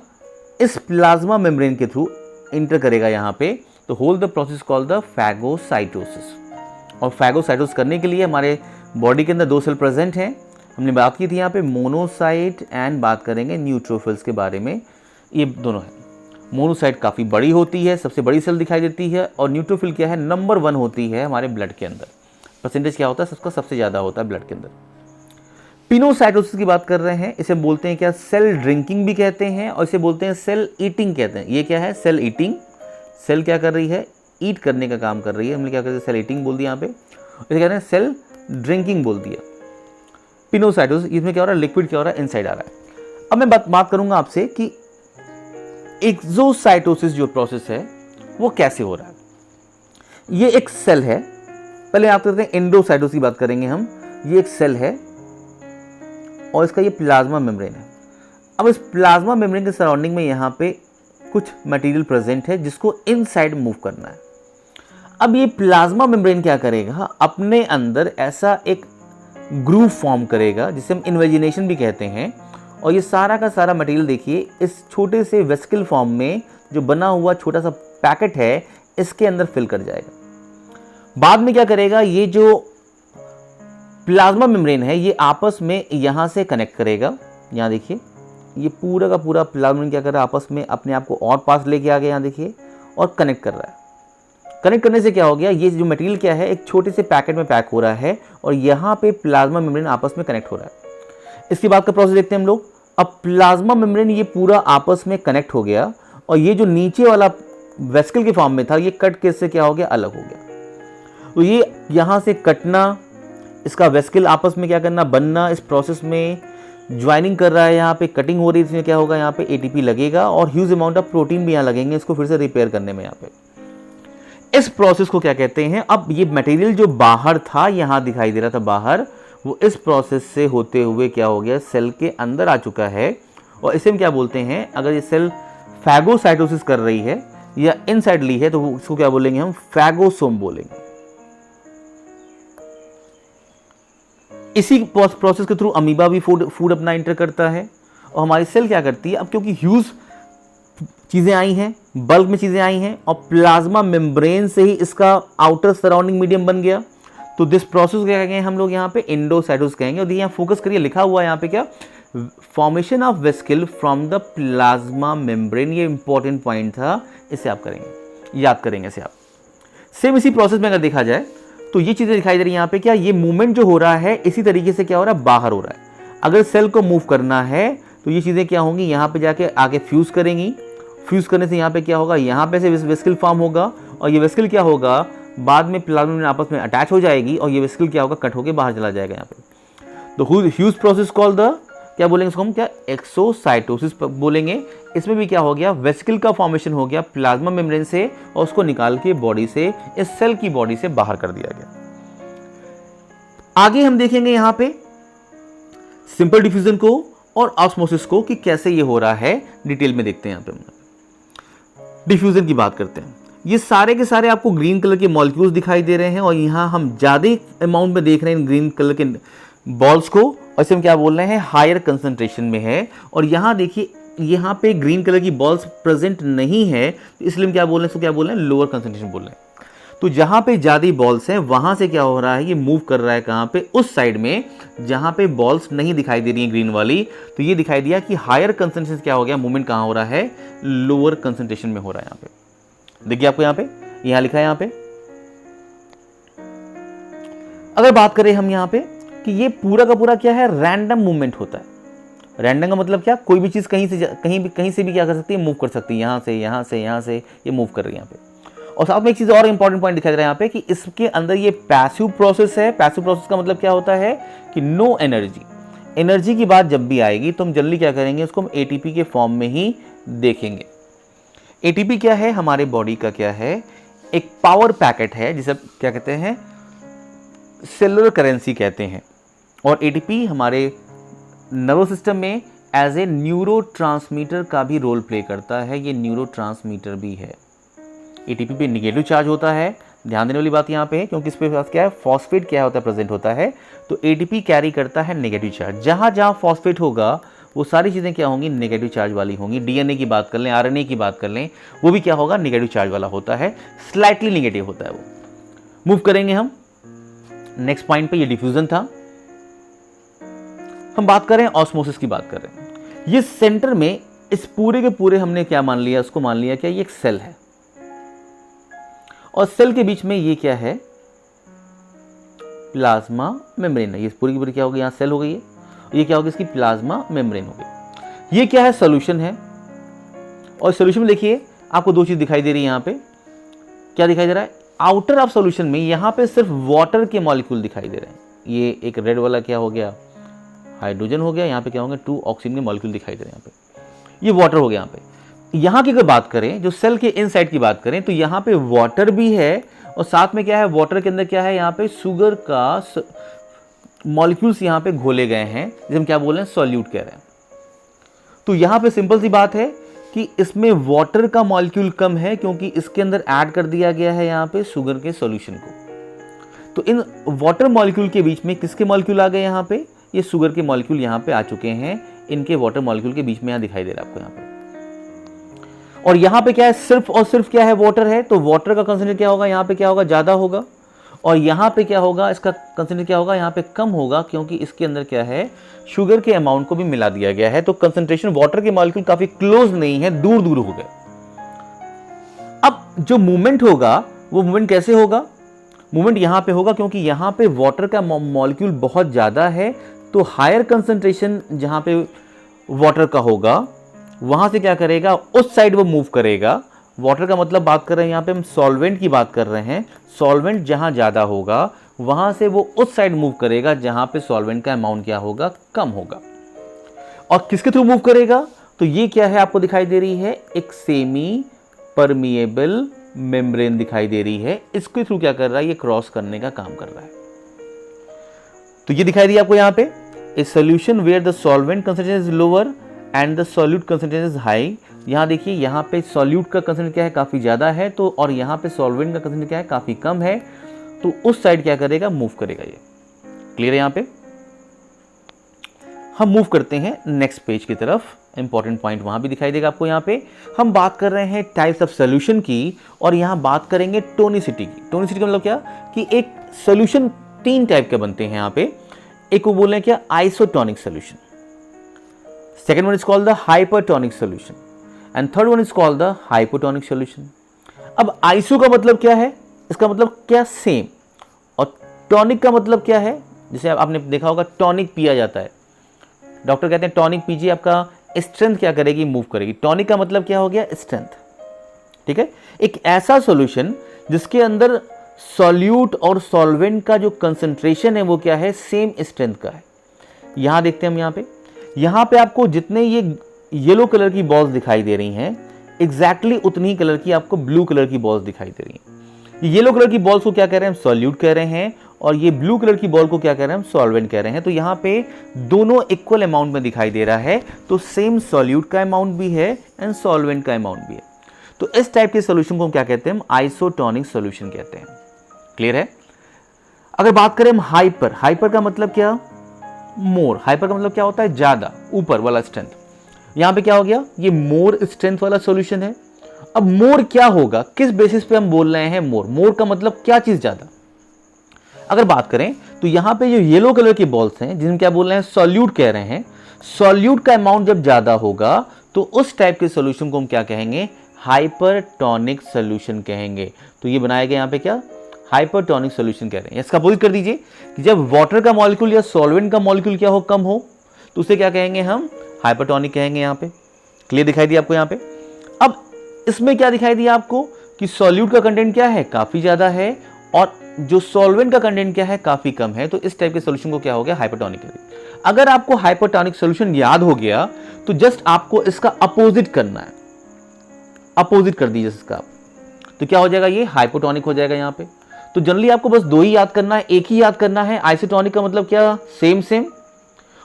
इस प्लाज्मा मेम्ब्रेन के थ्रू इंटर करेगा यहाँ पे, तो whole the process called the phagocytosis. और फैगोसाइटोसिस करने के लिए हमारे बॉडी के अंदर 2 सेल प्रेजेंट हैं। हमने बात की थी यहाँ पे मोनोसाइट एंड बात करेंगे न्यूट्रोफिल्स के बारे में, ये दोनों है। मोनोसाइट काफ़ी बड़ी होती है, सबसे बड़ी सेल दिखाई देती है, और न्यूट्रोफिल क्या है, नंबर 1 होती है हमारे ब्लड के अंदर, परसेंटेज क्या होता है, सबका सबसे ज़्यादा होता है ब्लड के अंदर। पिनोसाइटोसिस की बात कर रहे हैं, इसे बोलते हैं क्या, सेल ड्रिंकिंग भी कहते हैं, और इसे बोलते हैं सेल ईटिंग कहते हैं। ये क्या है, सेल ईटिंग। सेल क्या कर रही है, ईट करने का काम कर रही है, हमने क्या करते हैं, सेल ईटिंग बोल दिया यहाँ पे, इसे कह रहे हैं सेल ड्रिंकिंग बोल दिया। पिनोसाइटोसिस, इसमें क्या हो रहा है, लिक्विड क्या हो रहा है, इनसाइड आ रहा है। अब मैं बात करूंगा आपसे कि एक्सोसाइटोसिस जो प्रोसेस है वो कैसे हो रहा है। ये एक सेल है, पहले आप करते हैं एंडोसाइटोसिस की बात करेंगे हम। ये एक सेल है और इसका ये प्लाज्मा मेम्ब्रेन है। अब इस प्लाज्मा मेम्ब्रेन के सराउंडिंग में यहाँ पे कुछ मटेरियल प्रेजेंट है जिसको इनसाइड मूव करना है। अब ये प्लाज्मा मेम्ब्रेन क्या करेगा, अपने अंदर ऐसा एक ग्रूव फॉर्म करेगा जिसे हम इन्वेजिनेशन भी कहते हैं, और ये सारा का सारा मटेरियल देखिए इस छोटे से वेसिकल फॉर्म में जो बना हुआ छोटा सा पैकेट है, इसके अंदर फिल कर जाएगा। बाद में क्या करेगा, ये जो प्लाज्मा मेम्ब्रेन है ये आपस में यहाँ से कनेक्ट करेगा। यहाँ देखिए ये पूरा का पूरा प्लाज्मा मेम्ब्रेन क्या कर रहा है, आपस में अपने आप को और पास लेके आ गया, यहाँ देखिए, और कनेक्ट कर रहा है। कनेक्ट करने से क्या हो गया, ये जो मटेरियल क्या है एक छोटे से पैकेट में पैक हो रहा है और यहाँ पे प्लाज्मा मेम्ब्रेन आपस में कनेक्ट हो रहा है। इसके बाद का प्रोसेस देखते हैं हम लोग। अब प्लाज्मा मेम्ब्रेन ये पूरा आपस में कनेक्ट हो गया और ये जो नीचे वाला वेसिकल के फॉर्म में था ये कट के से क्या हो गया, अलग हो गया। तो ये यहाँ से कटना, इसका वेसिकल आपस में क्या करना, बनना, इस प्रोसेस में ज्वाइनिंग कर रहा है, यहाँ पे कटिंग हो रही है, इसमें क्या होगा, यहाँ पे एटीपी लगेगा और ह्यूज अमाउंट ऑफ प्रोटीन भी यहाँ लगेंगे इसको फिर से रिपेयर करने में। यहाँ पे इस प्रोसेस को क्या कहते हैं, अब ये मटेरियल जो बाहर था, यहाँ दिखाई दे रहा था बाहर, वो इस प्रोसेस से होते हुए क्या हो गया, सेल के अंदर आ चुका है। और इसे हम क्या बोलते हैं, अगर ये सेल फैगोसाइटोसिस कर रही है या इनसाइड ली है तो इसको क्या बोलेंगे हम, फैगोसोम बोलेंगे। इसी प्रोसेस के थ्रू अमीबा भी फूड अपना इंटर करता है और हमारी सेल क्या करती है, अब क्योंकि ह्यूज चीज़ें आई हैं, बल्क में चीज़ें आई हैं और प्लाज्मा मेम्ब्रेन से ही इसका आउटर सराउंडिंग मीडियम बन गया, तो दिस प्रोसेस क्या कहेंगे हम लोग, यहाँ पे एंडोसाइटोसिस कहेंगे। और यहाँ फोकस करिए, लिखा हुआ है यहाँ पे क्या, formation of vesicle from the plasma membrane. ये इंपॉर्टेंट पॉइंट था, इसे आप करेंगे, याद करेंगे इसे आप। सेम इसी प्रोसेस में अगर देखा जाए तो ये चीज़ें दिखाई दे रही है यहाँ पे, क्या ये मूवमेंट जो हो रहा है इसी तरीके से क्या हो रहा है, बाहर हो रहा है। अगर सेल को मूव करना है तो ये चीज़ें क्या होंगी, यहाँ पे जाके आगे फ्यूज़ करेंगी। फ्यूज़ करने से यहाँ पे क्या होगा, यहाँ पे से वेसिकल फॉर्म होगा और ये वेसिकल क्या होगा, बाद में प्लाज्मा मेम्ब्रेन आपस में अटैच हो जाएगी और ये वेसिकल क्या होगा, कट होकर बाहर चला जाएगा यहाँ पे। तो ह्यूज प्रोसेस कॉल्ड द, क्या बोलेंगे इसको हम, क्या एक्सोसाइटोसिस बोलेंगे। इसमें भी क्या हो गया, वेसिकल का फॉर्मेशन हो गया प्लाज्मा मेम्ब्रेन से और उसको निकाल के बॉडी से, इस सेल की बॉडी से बाहर कर दिया गया। आगे हम देखेंगे यहाँ पे सिंपल डिफ्यूजन को और ऑस्मोसिस को कि कैसे ये हो रहा है, डिटेल में देखते हैं। यहाँ पे हम डिफ्यूजन की बात करते हैं। ये सारे के सारे आपको ग्रीन कलर के मॉलिक्यूल्स दिखाई दे रहे हैं और यहाँ हम ज़्यादा अमाउंट में देख रहे हैं ग्रीन कलर के बॉल्स को, और इसे हम क्या बोल रहे हैं, हायर कंसंट्रेशन में है। और यहाँ देखिए यहाँ पे ग्रीन कलर की बॉल्स प्रेजेंट नहीं है, तो इसलिए हम क्या बोल रहे हैं, इसको क्या बोल रहे हैं, लोअर कंसंट्रेशन बोल रहे हैं। तो जहाँ पे ज़्यादा बॉल्स हैं वहाँ से क्या हो रहा है, ये मूव कर रहा है कहाँ पे, उस साइड में जहाँ पे बॉल्स नहीं दिखाई दे रही हैं ग्रीन वाली, तो ये दिखाई दिया कि हायर कंसंट्रेशन क्या हो गया, मूवमेंट कहाँ हो रहा है, लोअर कंसंट्रेशन में हो रहा है। यहाँ पे देखिए आपको यहाँ लिखा है यहाँ पे। अगर बात करें हम यहाँ पे कि ये पूरा का पूरा क्या है, रैंडम मूवमेंट होता है। रैंडम का मतलब क्या, कोई भी चीज़ कहीं से भी क्या कर सकती है, मूव कर सकती है, यहाँ से ये मूव कर रही है यहाँ पे। और साथ में एक चीज़ और इंपॉर्टेंट पॉइंट दिखाई दे रहा है यहाँ पे कि इसके अंदर ये पैसिव प्रोसेस है। पैसिव प्रोसेस का मतलब क्या होता है कि नो एनर्जी। एनर्जी की बात जब भी आएगी तो हम जल्दी क्या करेंगे, उसको हम एटीपी के फॉर्म में ही देखेंगे। एटीपी क्या है, हमारे बॉडी का क्या है, एक पावर पैकेट है जिसे क्या कहते हैं, सेलुलर करेंसी कहते हैं। और एटीपी हमारे नर्वस सिस्टम में एज ए न्यूरोट्रांसमीटर का भी रोल प्ले करता है। ये न्यूरोट्रांसमीटर भी है। एटीपी पे निगेटिव चार्ज होता है, ध्यान देने वाली बात यहाँ पे है, क्योंकि इस पे पास क्या है, फॉस्फेट क्या होता है, प्रेजेंट होता है। तो एटीपी कैरी करता है नेगेटिव चार्ज। जहाँ जहाँ फॉस्फेट होगा वो सारी चीज़ें क्या होंगी, नेगेटिव चार्ज वाली होंगी। डीएनए की बात कर लें, आरएनए की बात कर लें, वो भी क्या होगा, नेगेटिव चार्ज वाला होता है, स्लाइटली नेगेटिव होता है वो। मूव करेंगे हम नेक्स्ट पॉइंट पे, ये डिफ्यूजन था। हम बात करें ऑस्मोसिस की बात कर रहे हैं। ये सेंटर में इस पूरे के पूरे हमने क्या मान लिया, उसको मान लिया क्या, ये एक सेल है और सेल के बीच में ये क्या है, प्लाज्मा मेम्ब्रेन है। ये पूरी की पूरी क्या हो गई, यहाँ सेल हो गई है, ये क्या होगी, इसकी प्लाज्मा मेम्ब्रेन हो गई। ये क्या है, सोल्यूशन है। और सोल्यूशन में देखिए आपको दो चीज दिखाई दे रही है। यहाँ पे क्या दिखाई दे रहा है, आउटर ऑफ सोल्यूशन में यहाँ पे सिर्फ वाटर के मॉलिक्यूल दिखाई दे रहे हैं। ये एक रेड वाला क्या हो गया, हाइड्रोजन हो गया। यहाँ पे क्या होंगे, 2 ऑक्सीजन के मॉलिक्यूल दिखाई दे रहे हैं। यहाँ पे ये वाटर हो गया। यहाँ पे यहाँ की अगर बात करें, जो सेल के इनसाइड की बात करें, तो यहाँ पे वाटर भी है और साथ में क्या है, वाटर के अंदर क्या है, यहाँ पे शुगर का मॉलिक्यूल्स यहाँ पे घोले गए हैं, जिसे हम क्या बोल रहे हैं, सॉल्यूट कह रहे हैं। तो यहाँ पे सिंपल सी बात है कि इसमें वाटर का मॉलिक्यूल कम है, क्योंकि इसके अंदर ऐड कर दिया गया है यहाँ पे शुगर के सॉल्यूशन को। तो इन वाटर मॉलिक्यूल के बीच में किसके मॉलिक्यूल आ गए, यहाँ पे ये शुगर के मॉलिक्यूल यहाँ पे आ चुके हैं। इनके वाटर मॉलिक्यूल के बीच में यहाँ दिखाई दे रहा है आपको यहाँ पे। और यहाँ पे क्या है, सिर्फ और सिर्फ क्या है, वाटर है, तो वाटर का कंसेंट्रेशन क्या होगा, यहाँ पे क्या होगा, ज़्यादा होगा। और यहाँ पे क्या होगा, इसका कंसेंट्रेशन क्या होगा, यहाँ पे कम होगा, क्योंकि इसके अंदर क्या है, शुगर के अमाउंट को भी मिला दिया गया है। तो कंसेंट्रेशन वाटर के मॉलिक्यूल काफी क्लोज नहीं है, दूर दूर हो गए। अब जो मूवमेंट होगा वो मूवमेंट कैसे होगा, मूवमेंट यहाँ पे होगा, क्योंकि यहाँ पे वाटर का मॉलिक्यूल बहुत ज़्यादा है, तो हायर कंसंट्रेशन जहाँ पे वाटर का होगा वहाँ से क्या करेगा, उस साइड वो मूव करेगा। वाटर का मतलब बात कर रहे हैं यहाँ पे हम सॉल्वेंट की बात कर रहे हैं। सॉल्वेंट जहाँ ज़्यादा होगा वहाँ से वो उस साइड मूव करेगा जहाँ पे सॉल्वेंट का अमाउंट क्या होगा, कम होगा। और किसके थ्रू मूव करेगा, तो ये क्या है, आपको दिखाई दे रही है एक सेमी परमिएबल मेम्ब्रेन दिखाई दे रही है। इसके थ्रू क्या कर रहा है, ये क्रॉस करने का काम कर रहा है। तो ये दिखाई दी आपको यहाँ पे, a solution where the solvent concentration is lower and the solute concentration is high. यहाँ देखिए, यहाँ पे सॉल्यूट का कंसंट्रेशन क्या है, काफी ज्यादा है, तो और यहाँ पे सॉल्वेंट का कंसंट्रेशन क्या है, काफी कम है, तो उस साइड क्या करेगा, मूव करेगा। ये क्लियर है। यहाँ पे हम मूव करते हैं नेक्स्ट पेज की तरफ। इंपॉर्टेंट पॉइंट वहां भी दिखाई देगा आपको। यहाँ पे हम बात कर रहे हैं टाइप्स ऑफ सोल्यूशन की, और यहाँ बात करेंगे टोनिसिटी की। टोनिसिटी का मतलब क्या, कि एक सोल्यूशन 3 टाइप के बनते हैं यहाँ पे। एक को बोल रहे हैं क्या, isotonic solution, second one is called the hypertonic solution, and third one is called the hypotonic solution. अब आइसो का मतलब क्या है, इसका मतलब क्या, सेम। और टॉनिक का मतलब क्या है, जैसे आपने देखा होगा टॉनिक पिया जाता है, डॉक्टर कहते हैं टॉनिक पीजिए, आपका स्ट्रेंथ क्या करेगी, मूव करेगी। टॉनिक का मतलब क्या हो गया, स्ट्रेंथ। ठीक है, एक ऐसा सॉल्यूशन जिसके अंदर सॉल्यूट और सॉल्वेंट का जो कंसंट्रेशन है वो क्या है, सेम स्ट्रेंथ का है। यहां देखते हैं हम, यहाँ पे आपको जितने ये येलो कलर की बॉल्स दिखाई दे रही हैं, एग्जैक्टली उतनी ही कलर की आपको ब्लू कलर की बॉल्स दिखाई दे रही हैं। येलो कलर की बॉल्स को क्या कह रहे हैं, हम सॉल्यूट कह रहे हैं, और ये ब्लू कलर की बॉल को क्या कह रहे हैं, हम सॉल्वेंट कह रहे हैं। तो यहाँ पे दोनों इक्वल अमाउंट में दिखाई दे रहा है, तो सेम सॉल्यूट का अमाउंट भी है एंड सॉल्वेंट का अमाउंट भी है। तो इस टाइप के सोल्यूशन को हम क्या कहते हैं, हम आइसोटोनिक सोल्यूशन कहते हैं। क्लियर है। अगर बात करें हम हाइपर, हाइपर का मतलब क्या, मोर। हाइपर का मतलब क्या होता है, ज्यादा, ऊपर वाला स्ट्रेंथ। यहां पे क्या हो गया, ये मोर स्ट्रेंथ वाला सॉल्यूशन है। अब मोर क्या होगा, किस बेसिस पे हम बोल रहे हैं मोर, मोर का मतलब क्या चीज ज्यादा। अगर बात करें तो यहां पे जो येलो कलर की बॉल्स हैं, जिन्हें क्या बोल रहे हैं, सॉल्यूट कह रहे हैं। सॉल्यूट का अमाउंट जब ज्यादा होगा तो उस टाइप के सॉल्यूशन को हम क्या कहेंगे, हाइपरटोनिक सॉल्यूशन कहेंगे। तो ये बनाया गया यहाँ पे क्या, हाइपरटोनिक सॉल्यूशन कह रहे हैं। इसका अपोजिट कर दीजिए कि जब वाटर का मॉलिक्यूल या सॉल्वेंट का मॉलिक्यूल क्या हो, कम हो, तो उसे क्या कहेंगे, हम हाइपरटोनिक कहेंगे। यहाँ पे क्लियर दिखाई दिया आपको। यहाँ पे अब इसमें क्या दिखाई दिया आपको, कि सॉल्यूट का कंटेंट क्या है, काफी ज्यादा है, और जो सॉल्वेंट का कंटेंट क्या है, काफी कम है। तो इस टाइप के सॉल्यूशन को क्या हो गया, हाइपरटोनिक। अगर आपको हाइपरटोनिक सॉल्यूशन याद हो गया तो जस्ट आपको इसका अपोजिट करना है, अपोजिट कर दीजिए इसका, तो क्या हो जाएगा, ये हाइपोटोनिक हो जाएगा। यहाँ पे तो जनरली आपको बस 2 ही याद करना है, एक ही याद करना है। आइसोटोनिक का मतलब क्या, सेम सेम,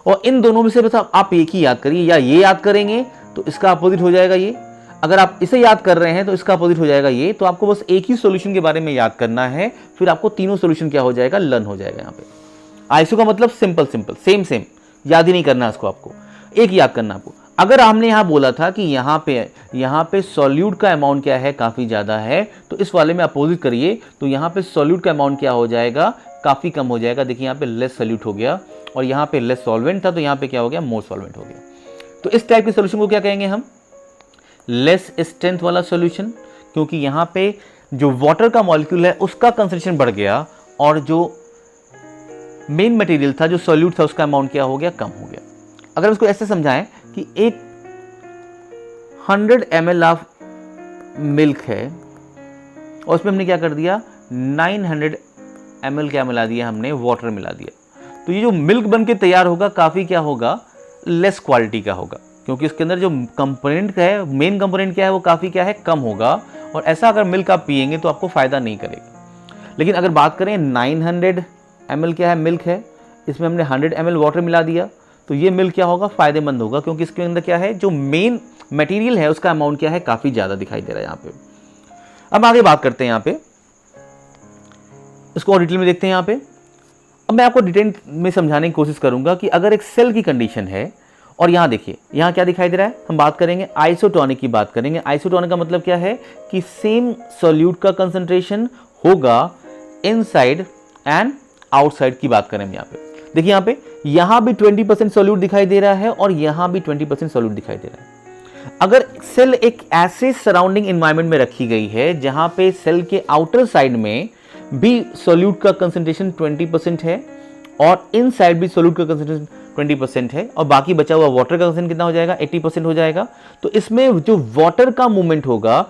और इन दोनों में से बस आप एक ही याद करिए, या ये याद करेंगे तो इसका अपोजिट हो जाएगा ये। अगर आप इसे याद कर रहे हैं तो इसका अपोजिट हो जाएगा ये। तो आपको बस एक ही सॉल्यूशन के बारे में याद करना है, फिर आपको तीनों सॉल्यूशन क्या हो जाएगा, लर्न हो जाएगा। यहाँ पे आइसो का मतलब सिंपल सिंपल, सेम सेम, याद ही नहीं करना इसको, आपको एक याद करना आपको। अगर हमने यहाँ बोला था कि यहाँ पे सॉल्यूट का अमाउंट क्या है, काफी ज्यादा है, तो इस वाले में अपोजिट करिए, तो यहाँ पे सॉल्यूट का अमाउंट क्या हो जाएगा, काफी कम हो जाएगा। देखिए यहाँ पे लेस सॉल्यूट हो गया, और यहाँ पे लेस सॉल्वेंट था, तो यहाँ पे क्या हो गया, मोर सॉल्वेंट हो गया। तो इस टाइप के सॉल्यूशन को क्या कहेंगे हम, लेस स्ट्रेंथ वाला सॉल्यूशन, क्योंकि यहाँ पे जो वाटर का मॉलिक्यूल है उसका कंसंट्रेशन बढ़ गया, और जो मेन मटेरियल था, जो सॉल्यूट था, उसका अमाउंट क्या हो गया, कम हो गया। अगर इसको ऐसे समझाएं कि एक 100 ml ऑफ मिल्क है, और उसमें हमने क्या कर दिया, 900 ml क्या मिला दिया, हमने वाटर मिला दिया, तो ये जो मिल्क बन के तैयार होगा, काफ़ी क्या होगा, लेस क्वालिटी का होगा, क्योंकि इसके अंदर जो कंपोनेंट का है, मेन कंपोनेंट क्या है, वो काफ़ी क्या है, कम होगा। और ऐसा अगर मिल्क आप पिएंगे तो आपको फ़ायदा नहीं करेगा। लेकिन अगर बात करें 900 ml क्या है, मिल्क है, इसमें हमने 100 ml वाटर मिला दिया, तो ये मिल्क क्या होगा, फ़ायदेमंद होगा, क्योंकि इसके अंदर क्या है, जो मेन मटेरियल है उसका अमाउंट क्या है, काफ़ी ज़्यादा दिखाई दे रहा है यहाँ पे। अब आगे बात करते हैं, यहाँ पे इसको और डिटेल में देखते हैं। यहाँ पे अब मैं आपको डिटेल में समझाने की कोशिश करूंगा कि अगर एक सेल की कंडीशन है और यहाँ देखिए, यहाँ क्या दिखाई दे रहा है, हम बात करेंगे आइसोटोनिक की बात करेंगे। आइसोटोनिक का मतलब क्या है कि सेम सॉल्यूट का कंसंट्रेशन होगा इनसाइड एंड आउटसाइड की बात करें हम यहाँ पे। देखिए यहाँ भी 20% सॉल्यूट दिखाई दे रहा है और यहाँ भी 20% सॉल्यूट दिखाई दे रहा है। अगर सेल एक ऐसे सराउंडिंग एनवायरनमेंट में रखी गई है जहां पे सेल के आउटर साइड में भी सॉल्यूट का कंसंट्रेशन 20% है और इनसाइड भी सॉल्यूट का कंसंट्रेशन 20% है और बाकी बचा हुआ वाटर का कंसंट्रेशन कितना हो जाएगा, 80% हो जाएगा। तो इसमें जो वाटर का मूवमेंट होगा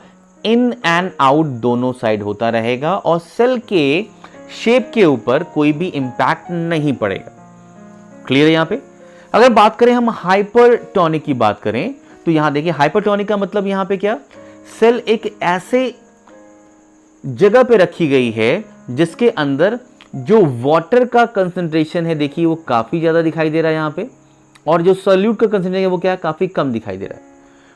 इन एंड आउट दोनों साइड होता रहेगा और सेल के शेप के ऊपर कोई भी इंपैक्ट नहीं पड़ेगा। क्लियर है यहाँ पे। अगर बात करें हम हाइपरटोनिक की बात करें तो यहां देखिए, हाइपरटोनिक का मतलब यहां पे क्या, सेल एक ऐसे जगह पे रखी गई है जिसके अंदर जो वाटर का कंसंट्रेशन है, देखिए वो काफी ज्यादा दिखाई दे रहा है यहाँ पे, और जो सॉल्यूट का कंसंट्रेशन है वो क्या है, काफी कम दिखाई दे रहा है।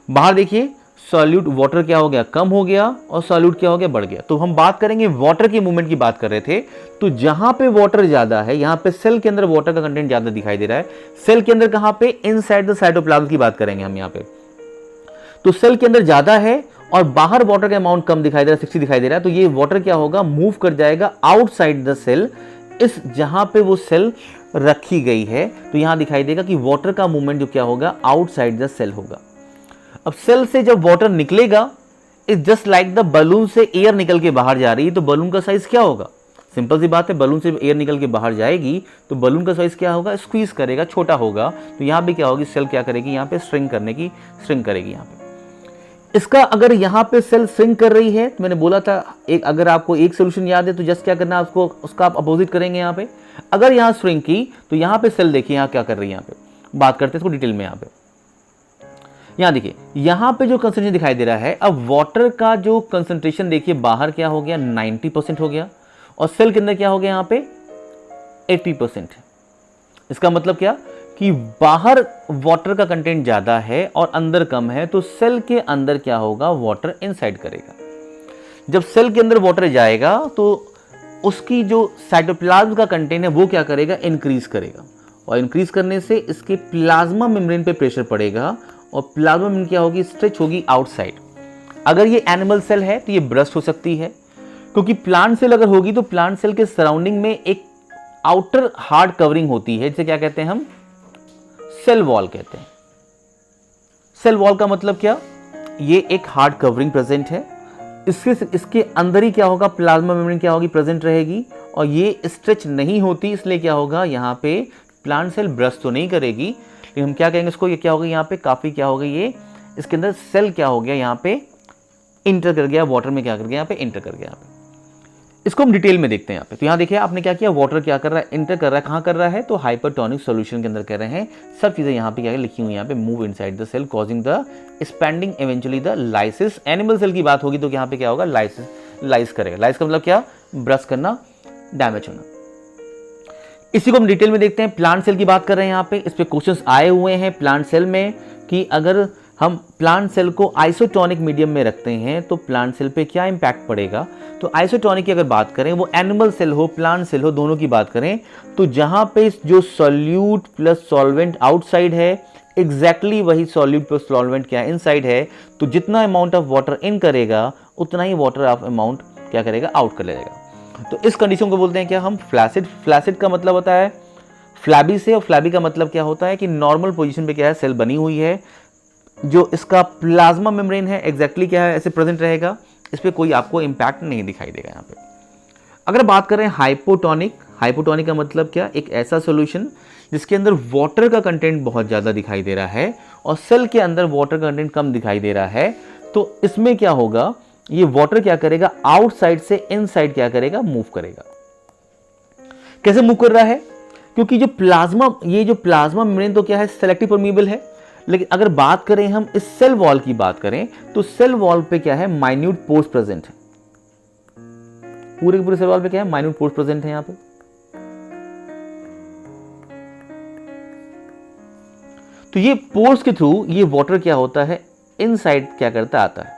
बाहर देखिए सॉल्यूट वाटर क्या हो गया, कम हो गया, और सॉल्यूट क्या हो गया, बढ़ गया। तो हम बात करेंगे वाटर की मूवमेंट की बात कर रहे थे, तो जहां पे वाटर ज्यादा है यहाँ पे सेल के अंदर वाटर का कंटेंट ज्यादा दिखाई दे रहा है। सेल के अंदर कहां पे, इनसाइड द साइटोप्लाज्म की बात करेंगे हम यहाँ पे। तो सेल के अंदर ज्यादा है और बाहर वाटर का अमाउंट कम दिखाई दे रहा है, 60 दिखाई दे रहा है। तो ये वाटर क्या होगा, मूव कर जाएगा आउटसाइड द सेल, इस जहां पे वो सेल रखी गई है। तो यहां दिखाई देगा कि वाटर का मूवमेंट जो क्या होगा, आउटसाइड द सेल होगा। अब सेल से जब वाटर निकलेगा, is just like the balloon से एयर निकल के बाहर जा रही है, तो बलून का साइज क्या होगा, सिंपल सी बात है, बलून से एयर निकल के बाहर जाएगी तो बलून का साइज क्या होगा, स्क्वीज करेगा, छोटा होगा। तो यहां भी क्या होगी, सेल क्या करेगी, यहाँ पे श्रिंक करेगी यहाँ पे। इसका अगर यहाँ पे सेल श्रिंक कर रही है, तो मैंने बोला था एक, अगर आपको एक सोल्यूशन याद है तो जस्ट क्या करना है, उसका आप अपोजिट करेंगे यहाँ पे। अगर यहाँ श्रिंक की तो यहाँ पे सेल देखिए यहाँ क्या कर रही है, यहाँ पे बात करते हैं इसको डिटेल में। यहाँ पे यहाँ देखिए, यहाँ पे जो कंसंट्रेशन दिखाई दे रहा है, अब वाटर का जो कंसंट्रेशन देखिए बाहर क्या हो गया, 90% हो गया, और सेल के अंदर क्या हो गया, यहाँ पे 80%। इसका मतलब क्या कि बाहर वाटर का कंटेंट ज्यादा है और अंदर कम है, तो सेल के अंदर क्या होगा, वाटर इनसाइड करेगा। जब सेल के अंदर वाटर जाएगा तो उसकी जो साइटोप्लाज्म का कंटेंट है वो क्या करेगा, इंक्रीज करेगा, और इंक्रीज करने से इसके प्लाज्मा मेम्ब्रेन पे प्रेशर पड़ेगा और प्लाज्मा मेम्ब्रेन क्या होगी, स्ट्रेच होगी आउटसाइड। अगर ये एनिमल सेल है तो ये ब्रस्ट हो सकती है, क्योंकि प्लांट सेल अगर होगी तो प्लांट सेल के सराउंडिंग में एक आउटर हार्ड कवरिंग होती है, जिसे क्या कहते हैं हम, सेल वॉल कहते हैं। सेल वॉल का मतलब क्या, ये एक हार्ड कवरिंग प्रेजेंट है, इसके अंदर ही क्या होगा, प्लाज्मा मेम्ब्रेन क्या होगी, प्रेजेंट रहेगी, और ये स्ट्रेच नहीं होती, इसलिए क्या होगा, यहाँ पे प्लांट सेल ब्रस्ट तो नहीं करेगी, लेकिन हम क्या कहेंगे इसको, ये क्या होगा, यहाँ पे काफी क्या होगा, ये इसके अंदर सेल क्या हो गया, यहाँ पे इंटर कर गया, वाटर में क्या कर गया, यहाँ पे इंटर कर गया। यहाँ पे इसको हम डिटेल में देखते हैं यहाँ पे। तो यहाँ देखिए आपने क्या किया, वाटर क्या कर रहा है, इंटर कर रहा है, कहाँ कर रहा है, तो हाइपरटोनिक सॉल्यूशन के अंदर कर रहे हैं। सब चीजें यहाँ पे क्या लिखी हुई, यहाँ पे move inside the cell causing the expanding eventually the lysis. Animal cell की बात होगी तो यहाँ पे क्या होगा, लाइस करेगा। लाइस का मतलब क्या, ब्रस्ट करना, डैमेज होना। इसी को हम डिटेल में देखते हैं। प्लांट सेल की बात कर रहे हैं यहाँ पे, इस पे क्वेश्चंस आए हुए हैं प्लांट सेल में कि अगर हम प्लांट सेल को आइसोटोनिक मीडियम में रखते हैं तो प्लांट सेल पे क्या इंपैक्ट पड़ेगा। तो आइसोटोनिक की अगर बात करें, वो एनिमल सेल हो प्लांट सेल हो, दोनों की बात करें, तो जहां पे जो सॉल्यूट प्लस सॉल्वेंट आउटसाइड है, एग्जैक्टली वही सॉल्यूट प्लस सॉल्वेंट क्या इनसाइड है। तो जितना अमाउंट ऑफ वाटर इन करेगा उतना ही वाटर ऑफ अमाउंट क्या करेगा, आउट कर लेगा। तो इस कंडीशन को बोलते हैं क्या हम, फ्लैसिड। फ्लैसिड का मतलब होता है फ्लैबी से, और फ्लैबी का मतलब क्या होता है कि नॉर्मल पोजीशन पे क्या है, सेल बनी हुई है, जो इसका प्लाज्मा मेम्ब्रेन है एग्जैक्टली क्या है, ऐसे प्रेजेंट रहेगा, इस पे कोई आपको इंपैक्ट नहीं दिखाई देगा यहाँ पे। अगर बात करें हाइपोटोनिक, हाइपोटोनिक का मतलब क्या, एक ऐसा सॉल्यूशन जिसके अंदर वाटर का कंटेंट बहुत ज्यादा दिखाई दे रहा है और सेल के अंदर वाटर कंटेंट कम दिखाई दे रहा है। तो इसमें क्या होगा, ये वाटर क्या करेगा, आउटसाइड से इनसाइड क्या करेगा, मूव करेगा। कैसे मूव कर रहा है, क्योंकि जो प्लाज्मा, ये जो प्लाज्मा मेम्ब्रेन तो क्या है, सेलेक्टिव परमीएबल है, लेकिन अगर बात करें हम इस सेल वॉल की बात करें तो सेल वॉल पे क्या है, माइन्यूट पोर्स प्रेजेंट है। पूरे के पूरे सेल वॉल पे क्या है, माइन्यूट पोर्स प्रेजेंट है यहाँ पे। तो ये पोर्स के थ्रू ये वाटर क्या होता है, इनसाइड क्या करता आता है,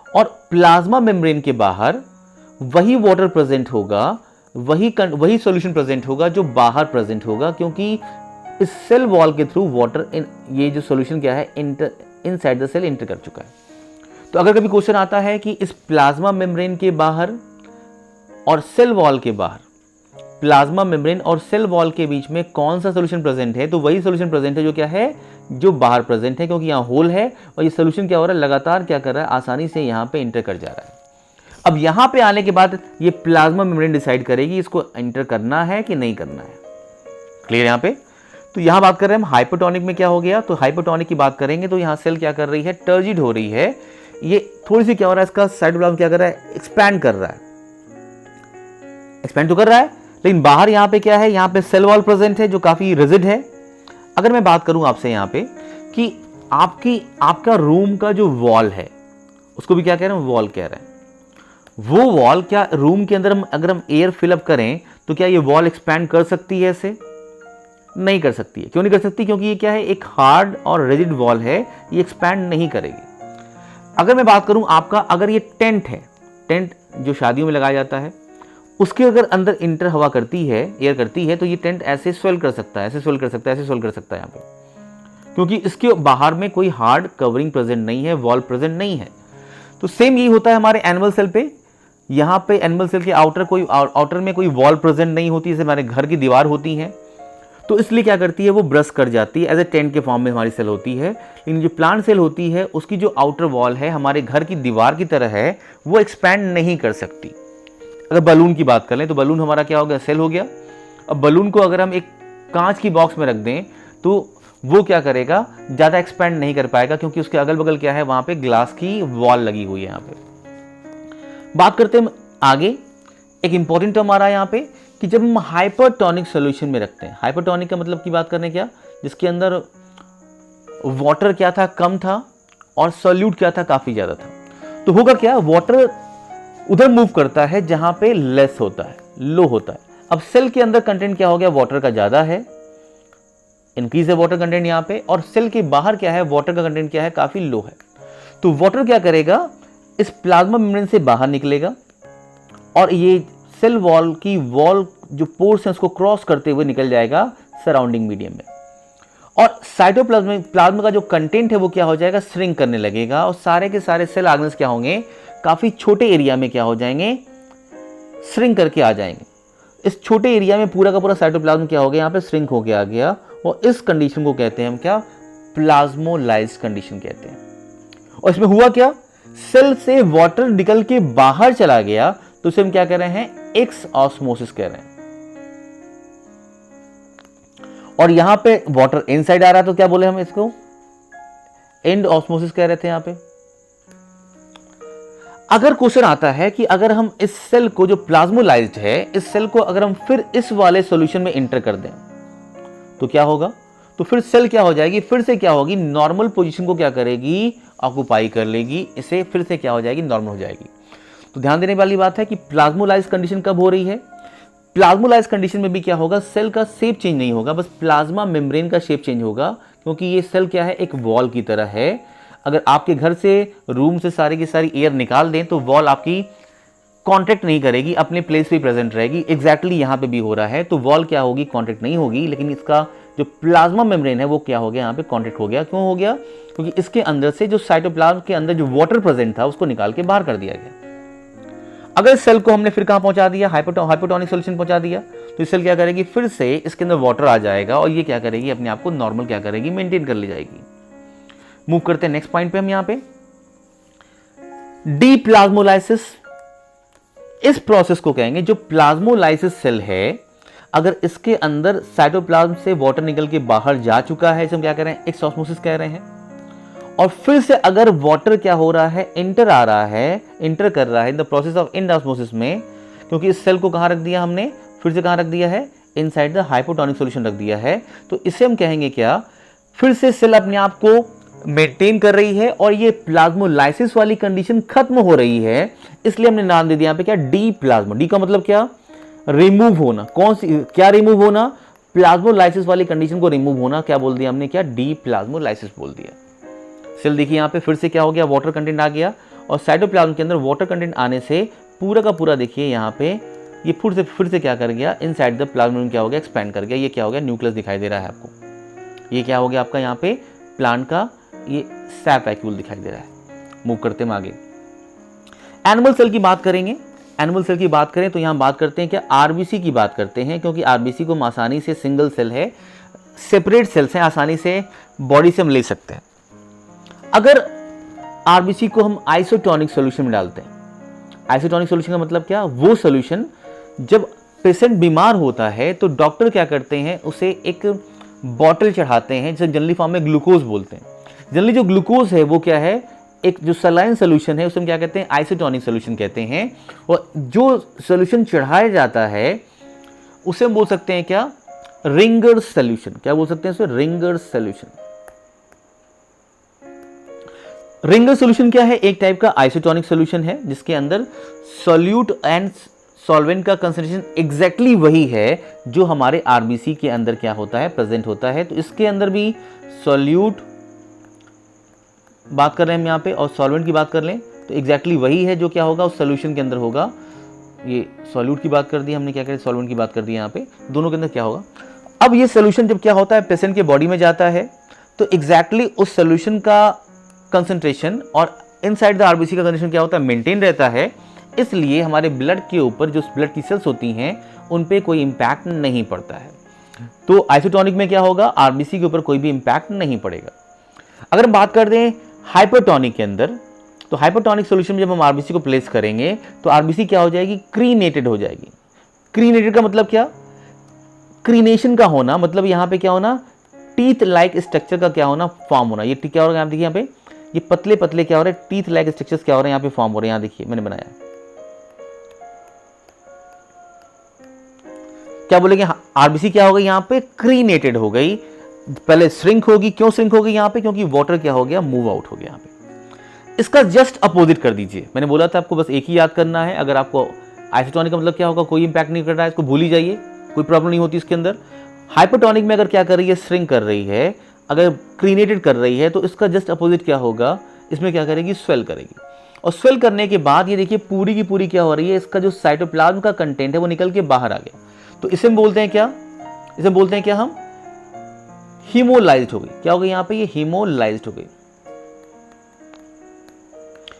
और प्लाज्मा मेम्ब्रेन के बाहर वही वाटर प्रेजेंट होगा, वही सॉल्यूशन प्रेजेंट होगा जो बाहर प्रेजेंट होगा, क्योंकि इस सेल वॉल के थ्रू वाटर ये जो सॉल्यूशन क्या है इनसाइड द सेल इंटर कर चुका है। तो अगर कभी क्वेश्चन आता है कि इस प्लाज्मा मेम्ब्रेन के बाहर और सेल वॉल के बाहर, प्लाज्मा मेम्ब्रेन और सेल वॉल के बीच में कौन सा सॉल्यूशन प्रेजेंट है, तो वही सॉल्यूशन प्रेजेंट है जो क्या है, जो बाहर प्रेजेंट है, क्योंकि यहाँ होल है और ये सॉल्यूशन क्या हो रहा है, लगातार क्या कर रहा है, आसानी से यहाँ पे इंटर कर जा रहा है। अब यहाँ पे आने के बाद ये प्लाज्मा मेम्ब्रेन डिसाइड करेगी इसको इंटर करना है कि नहीं करना है। क्लियर यहाँ पे? तो यहाँ बात कर रहे हैं हम हाइपोटोनिक में क्या हो गया, तो हाइपोटोनिक की बात करेंगे तो यहाँ सेल क्या कर रही है, टर्जिड हो रही है, ये थोड़ी सी क्या हो रहा है, इसका साइटोप्लाज्म क्या कर रहा है, एक्सपैंड कर रहा है, एक्सपैंड तो कर रहा है, लेकिन बाहर यहाँ पे क्या है, यहाँ पे सेल वॉल प्रेजेंट है जो काफी रिजिड है। अगर मैं बात करूं आपसे यहाँ पे कि आपका रूम का जो वॉल है उसको भी क्या कह रहे हैं, वॉल कह रहे हैं, वो वॉल क्या रूम के अंदर अगर हम एयर फिलअप करें तो क्या ये वॉल एक्सपैंड कर सकती है, ऐसे नहीं कर सकती है। क्यों नहीं कर सकती, क्योंकि ये क्या है, एक हार्ड और रिजिड वॉल है, ये एक्सपैंड नहीं करेगी। अगर मैं बात करूं आपका, अगर ये टेंट है, टेंट जो शादियों में लगाया जाता है, उसके अगर अंदर इंटर हवा करती है, एयर करती है, तो ये टेंट ऐसे स्वेल कर सकता है, ऐसे स्वेल कर सकता है, ऐसे स्वेल कर सकता है यहाँ पे, क्योंकि इसके बाहर में कोई हार्ड कवरिंग प्रेजेंट नहीं है, वॉल प्रेजेंट नहीं है। तो सेम यही होता है हमारे एनिमल सेल पे। यहाँ पे एनिमल सेल के आउटर में कोई वॉल प्रेजेंट नहीं होती, जैसे हमारे घर की दीवार होती है, तो इसलिए क्या करती है, वो ब्रश कर जाती है, एज ए टेंट के फॉर्म में हमारी सेल होती है। लेकिन जो प्लांट सेल होती है उसकी जो आउटर वॉल है हमारे घर की दीवार की तरह है, वो एक्सपैंड नहीं कर सकती। अगर बलून की बात कर लें तो बलून हमारा क्या हो गया, सेल हो गया। अब बलून को अगर हम एक कांच की बॉक्स में रख दें तो वो क्या करेगा, ज़्यादा एक्सपैंड नहीं कर पाएगा, क्योंकि उसके अगल बगल क्या है, वहाँ पे ग्लास की वॉल लगी हुई है। यहाँ पे बात करते हैं आगे, एक इंपॉर्टेंट टर्म आ रहा है यहाँ पे कि जब हम हाइपरटोनिक सॉल्यूशन में रखते हैं, हाइपरटोनिक का मतलब की बात करने क्या, जिसके अंदर वाटर क्या था, कम था, और सॉल्यूट क्या था, काफ़ी ज़्यादा था, तो होगा क्या, वाटर उधर मूव करता है जहां पे लेस होता है, लो होता है। अब सेल के अंदर कंटेंट क्या हो गया, वाटर का ज्यादा है, इंक्रीज है वाटर कंटेंट यहाँ पे, और सेल के बाहर क्या है, वाटर का कंटेंट क्या है, काफी लो है। तो वाटर क्या करेगा, इस प्लाज्मा मेम्ब्रेन से बाहर निकलेगा और ये सेल वॉल की वॉल जो पोर्स है उसको क्रॉस करते हुए निकल जाएगा सराउंडिंग मीडियम में, और साइटोप्लाज्म का जो कंटेंट है वो क्या हो जाएगा, श्रिंक करने लगेगा, और सारे के सारे सेल ऑर्गेनेल्स क्या होंगे, काफी छोटे एरिया में क्या हो जाएंगे, श्रिंक करके आ जाएंगे। इस छोटे एरिया में पूरा का पूरा साइटोप्लाज्म क्या हो गया, यहाँ पे श्रिंक होके आ गया, और इस कंडीशन को कहते हैं हम क्या, प्लाज्मोलाइज्ड कंडीशन कहते हैं। और इसमें हुआ क्या, सेल से वाटर निकल के बाहर चला गया, तो इसे हम क्या कह रहे हैं, एक्स ऑस्मोसिस कह रहे हैं। और यहां पे वाटर इनसाइड आ रहा है, तो क्या बोले हम इसको, एंड ऑस्मोसिस कह रहे थे यहाँ पे। अगर क्वेश्चन आता है कि अगर हम इस सेल को जो प्लाज्मोलाइज्ड है, इस सेल को अगर हम फिर इस वाले सॉल्यूशन में इंटर कर दें तो क्या होगा, तो फिर सेल क्या हो जाएगी, फिर से क्या होगी, नॉर्मल पोजीशन को क्या करेगी, ऑक्युपाई कर लेगी, इसे फिर से क्या हो जाएगी, नॉर्मल हो जाएगी। तो ध्यान देने वाली बात है कि प्लाज्मोलाइज्ड कंडीशन कब हो रही है, प्लाज्मोलाइज्ड कंडीशन में भी क्या होगा, सेल का शेप चेंज नहीं होगा, बस प्लाज्मा मेम्ब्रेन का शेप चेंज होगा, क्योंकि ये सेल क्या है, एक वॉल की तरह है। अगर आपके घर से, रूम से सारी की सारी एयर निकाल दें तो वॉल आपकी कॉन्ट्रैक्ट नहीं करेगी, अपने प्लेस पे प्रेजेंट रहेगी। एग्जैक्टली यहाँ पे भी हो रहा है, तो वॉल क्या होगी, कॉन्ट्रैक्ट नहीं होगी, लेकिन इसका जो प्लाज्मा मेम्ब्रेन है वो क्या हो गया, यहाँ पे कॉन्ट्रैक्ट हो गया। क्यों हो गया, क्योंकि इसके अंदर से जो साइटोप्लाज्म के अंदर जो वाटर प्रेजेंट था उसको निकाल के बाहर कर दिया गया। अगर सेल को हमने फिर कहाँ पहुंचा दिया, हाइपोटोनिक सॉल्यूशन पहुंचा दिया, तो इस सेल क्या करेगी, फिर से इसके अंदर वाटर आ जाएगा, और ये क्या करेगी, अपने आप को नॉर्मल क्या करेगी, मेंटेन कर ले जाएगी। मूव करते हैं नेक्स्ट पॉइंट पे हम यहाँ पे, डीप्लाज्मोलाइसिस। इस प्रोसेस को कहेंगे, जो प्लाज्मोलाइसिस सेल है, अगर इसके अंदर साइटोप्लाज्म से वाटर निकल के बाहर जा चुका है, इसे हम क्या कह रहे हैं, एक्स ऑस्मोसिस कह रहे हैं। और फिर से अगर वाटर क्या हो रहा है, इंटर आ रहा है, इंटर कर रहा है in the process of and osmosis में, क्योंकि इस सेल को कहां रख दिया हमने, फिर से कहां रख दिया है, इनसाइड द हाइपोटोनिक सॉल्यूशन रख दिया है। तो इसे हम कहेंगे क्या, फिर से सेल अपने आप को मेंटेन कर रही है और ये प्लाज्मोलाइसिस वाली कंडीशन खत्म हो रही है, इसलिए हमने नाम दे दिया यहाँ पे क्या, डी प्लाज्मो। डी का मतलब क्या, रिमूव होना। कौन सी, क्या रिमूव होना, प्लाज्मोलाइसिस वाली कंडीशन को रिमूव होना, क्या बोल दिया हमने, क्या, डी प्लाज्मोलाइसिस बोल दिया। सेल देखिए यहाँ पे फिर से क्या हो गया, वाटर कंटेंट आ गया, और साइटोप्लाज्म के अंदर वाटर कंटेंट आने से पूरा का पूरा देखिए यहाँ पे ये फिर से क्या कर गया, इनसाइड द प्लाज्मा क्या हो गया, एक्सपैंड कर गया। ये क्या हो गया, न्यूक्लियस दिखाई दे रहा है आपको। ये क्या हो गया आपका यहाँ पे प्लांट का ये सैप वैक्यूल दिखाई दे रहा है। मूव करते हैं आगे। एनिमल सेल की बात करेंगे। एनिमल सेल की बात करें तो यहाँ बात करते हैं क्या आरबीसी की बात करते हैं, क्योंकि आरबीसी को हम आसानी से सिंगल सेल है, सेपरेट सेल्स हैं, आसानी से बॉडी से हम ले सकते हैं। अगर आरबीसी को हम आइसोटोनिक सॉल्यूशन में डालते हैं, आइसोटोनिक सॉल्यूशन का मतलब क्या, वो सॉल्यूशन जब पेशेंट बीमार होता है तो डॉक्टर क्या करते हैं, उसे एक बॉटल चढ़ाते हैं जिसे जनरली फॉर्म में ग्लूकोज बोलते हैं। जनरली जो ग्लूकोज है वो क्या है, एक जो सलाइन सोल्यूशन है उसे हम क्या कहते हैं, आइसोटोनिक सोल्यूशन कहते हैं। और जो सोल्यूशन चढ़ाया जाता है उसे हम बोल सकते हैं क्या, रिंगर्स सोल्यूशन। क्या बोल सकते हैं उसे, रिंगर्स सोल्यूशन। रिंगर सोल्यूशन क्या है, एक टाइप का आइसोटोनिक सोल्यूशन है जिसके अंदर सॉल्यूट एंड सॉल्वेंट का कंसंट्रेशन एग्जैक्टली वही है जो हमारे आरबीसी के अंदर क्या होता है, प्रेजेंट होता है। तो इसके अंदर भी सॉल्यूट बात कर रहे हैं हम यहाँ पे और सॉल्वेंट की बात कर लें तो एग्जैक्टली वही है जो क्या होगा उस सोल्यूशन के अंदर होगा। ये सॉल्यूट की बात कर दी हमने, क्या करें सॉल्वेंट की बात कर दी यहाँ पे, दोनों के अंदर क्या होगा। अब ये सोल्यूशन जब क्या होता है पेशेंट के बॉडी में जाता है तो एग्जैक्टली उस सोल्यूशन का कंसंट्रेशन और इनसाइड द आरबीसी का कंसंट्रेशन क्या होता है, मेंटेन रहता है। इसलिए हमारे ब्लड के ऊपर जो ब्लड की सेल्स होती हैं उन पे कोई इंपैक्ट नहीं पड़ता है। तो आइसोटोनिक में क्या होगा, आरबीसी के ऊपर कोई भी इंपैक्ट नहीं पड़ेगा। अगर हम बात कर दें हाइपरटोनिक के अंदर, तो हाइपरटोनिक सॉल्यूशन में जब हम आरबीसी को प्लेस करेंगे तो आरबीसी क्या हो जाएगी, क्रीनेटेड हो जाएगी। क्रीनेटेड का मतलब क्या, क्रीनेशन का होना मतलब यहाँ पे क्या होना, टीथ लाइक स्ट्रक्चर का क्या होना, फॉर्म होना। ये क्या हो रहा है, आप देखिए यहाँ पे ये पतले पतले क्या हो रहे हैं, टीथ लाइक स्ट्रक्चर्स क्या हो रहे हैं यहाँ पे फॉर्म हो रहे हैं। यहाँ देखिए मैंने बनाया है, क्या बोलेंगे, आरबीसी क्या हो गई यहाँ पे, क्रीनेटेड हो गई। पहले श्रिंक होगी, क्यों श्रिंक होगी यहाँ पे, क्योंकि वाटर क्या हो गया, मूव आउट हो गया यहाँ पे। इसका जस्ट अपोजिट कर दीजिए, मैंने बोला था आपको बस एक ही याद करना है। अगर आपको आइसोटोनिक का मतलब क्या होगा, कोई इंपैक्ट नहीं कर रहा है, इसको भूल ही जाइए, कोई प्रॉब्लम नहीं होती इसके अंदर। हाइपरटोनिक में अगर क्या कर रही है, श्रिंक कर रही है, अगर क्रीनेटेड कर रही है तो इसका जस्ट अपोजिट क्या होगा, इसमें क्या करेगी, स्वेल करेगी। और स्वेल करने के बाद ये देखिए पूरी की पूरी क्या हो रही है, इसका जो साइटोप्लाज्म का कंटेंट है वो निकल के बाहर आ गया। तो इसे हम बोलते हैं क्या, इसे बोलते हैं क्या हम, हीमोलाइज्ड हो गई। क्या हो गई यहाँ पे, ये हीमोलाइज्ड हो गई।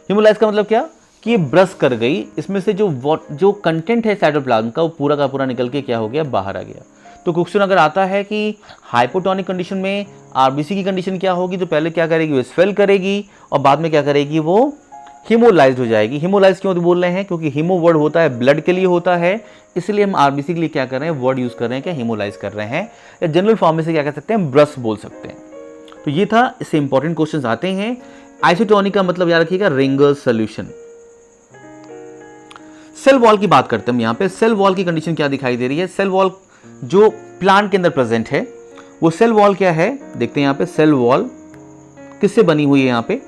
हीमोलाइज्ड का मतलब क्या कि ये ब्रश कर गई, इसमें से जो कंटेंट है साइटोप्लाज्म का वो पूरा का पूरा निकल के क्या हो गया, बाहर आ गया। तो क्वेश्चन अगर आता है कि हाइपोटोनिक कंडीशन में आरबीसी की कंडीशन क्या होगी, तो पहले क्या करेगी, वो स्वेल करेगी और बाद में क्या करेगी, वो हीमोलाइज्ड हो जाएगी। हीमोलाइज्ड क्यों बोल रहे हैं, क्योंकि हीमो वर्ड होता है ब्लड के लिए होता है, इसलिए हम आरबीसी के लिए क्या कर रहे हैं, वर्ड यूज कर रहे हैं क्या, हीमोलाइज कर रहे हैं। या जनरल फॉर्म में से क्या कह सकते हैं, ब्रश बोल सकते हैं। तो ये था, इससे इंपॉर्टेंट क्वेश्चन आते हैं। आइसोटोनिक का मतलब याद रखिएगा, रिंगर सोल्यूशन। सेल वॉल की बात करते हैं हम यहाँ पे। सेल वॉल की कंडीशन क्या दिखाई दे रही है, सेल वॉल जो प्लांट के अंदर प्रेजेंट है वो सेल वॉल क्या है, देखते हैं यहाँ पे। सेल वॉल किससे बनी हुई है, यहाँ पे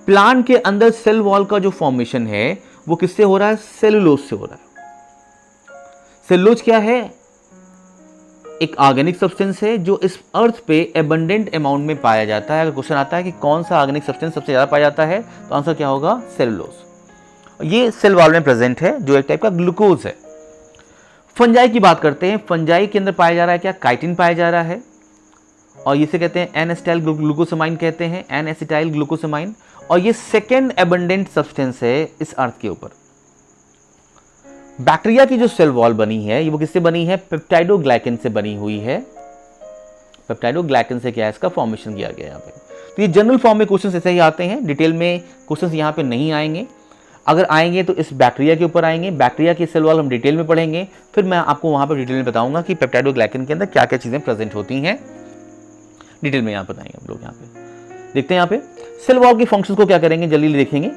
प्लांट के अंदर सेल वॉल का जो फॉर्मेशन है वो किससे हो रहा है, सेलुलोज से हो रहा है। सेलुलोज क्या है, एक ऑर्गेनिक सब्सटेंस है जो इस अर्थ पे एबंडेंट अमाउंट में पाया जाता है। अगर क्वेश्चन आता है कि कौन सा ऑर्गेनिक सब्सटेंस सबसे ज्यादा पाया जाता है तो आंसर क्या होगा, सेलुलोज। ये सेल वॉल में प्रेजेंट है, जो एक टाइप का ग्लूकोज है। फंजाई की बात करते हैं। फंजाई के अंदर पाया जा रहा है क्या, काइटिन पाया जा रहा है, और इसे कहते हैं एन एसिटाइल ग्लूकोसामाइन कहते हैं, एन एसिटाइल ग्लूकोसामाइन। और ये सेकेंड एबंडेंट सब्सटेंस है इस अर्थ के ऊपर। बैक्टीरिया की जो सेल वॉल बनी है वो किससे बनी है, पेप्टाइडोग्लाइकन से बनी हुई है। पेप्टाइडोग्लाइकन से क्या है, इसका फॉर्मेशन किया गया यहाँ पे। तो ये जनरल फॉर्म में क्वेश्चन ऐसे ही आते हैं, डिटेल में क्वेश्चन यहाँ पे नहीं आएंगे। अगर आएंगे तो इस बैक्टीरिया के ऊपर आएंगे, बैक्टीरिया की सेल वॉल हम डिटेल में पढ़ेंगे, फिर मैं आपको वहां पर डिटेल में बताऊंगा कि पेप्टाइडोग्लाइकन के अंदर क्या क्या चीजें प्रेजेंट होती हैं, डिटेल में यहाँ बताएंगे हम लोग। यहाँ पे देखते हैं, यहाँ पे सेल वॉल के फंक्शंस को क्या करेंगे, जल्दी देखेंगे।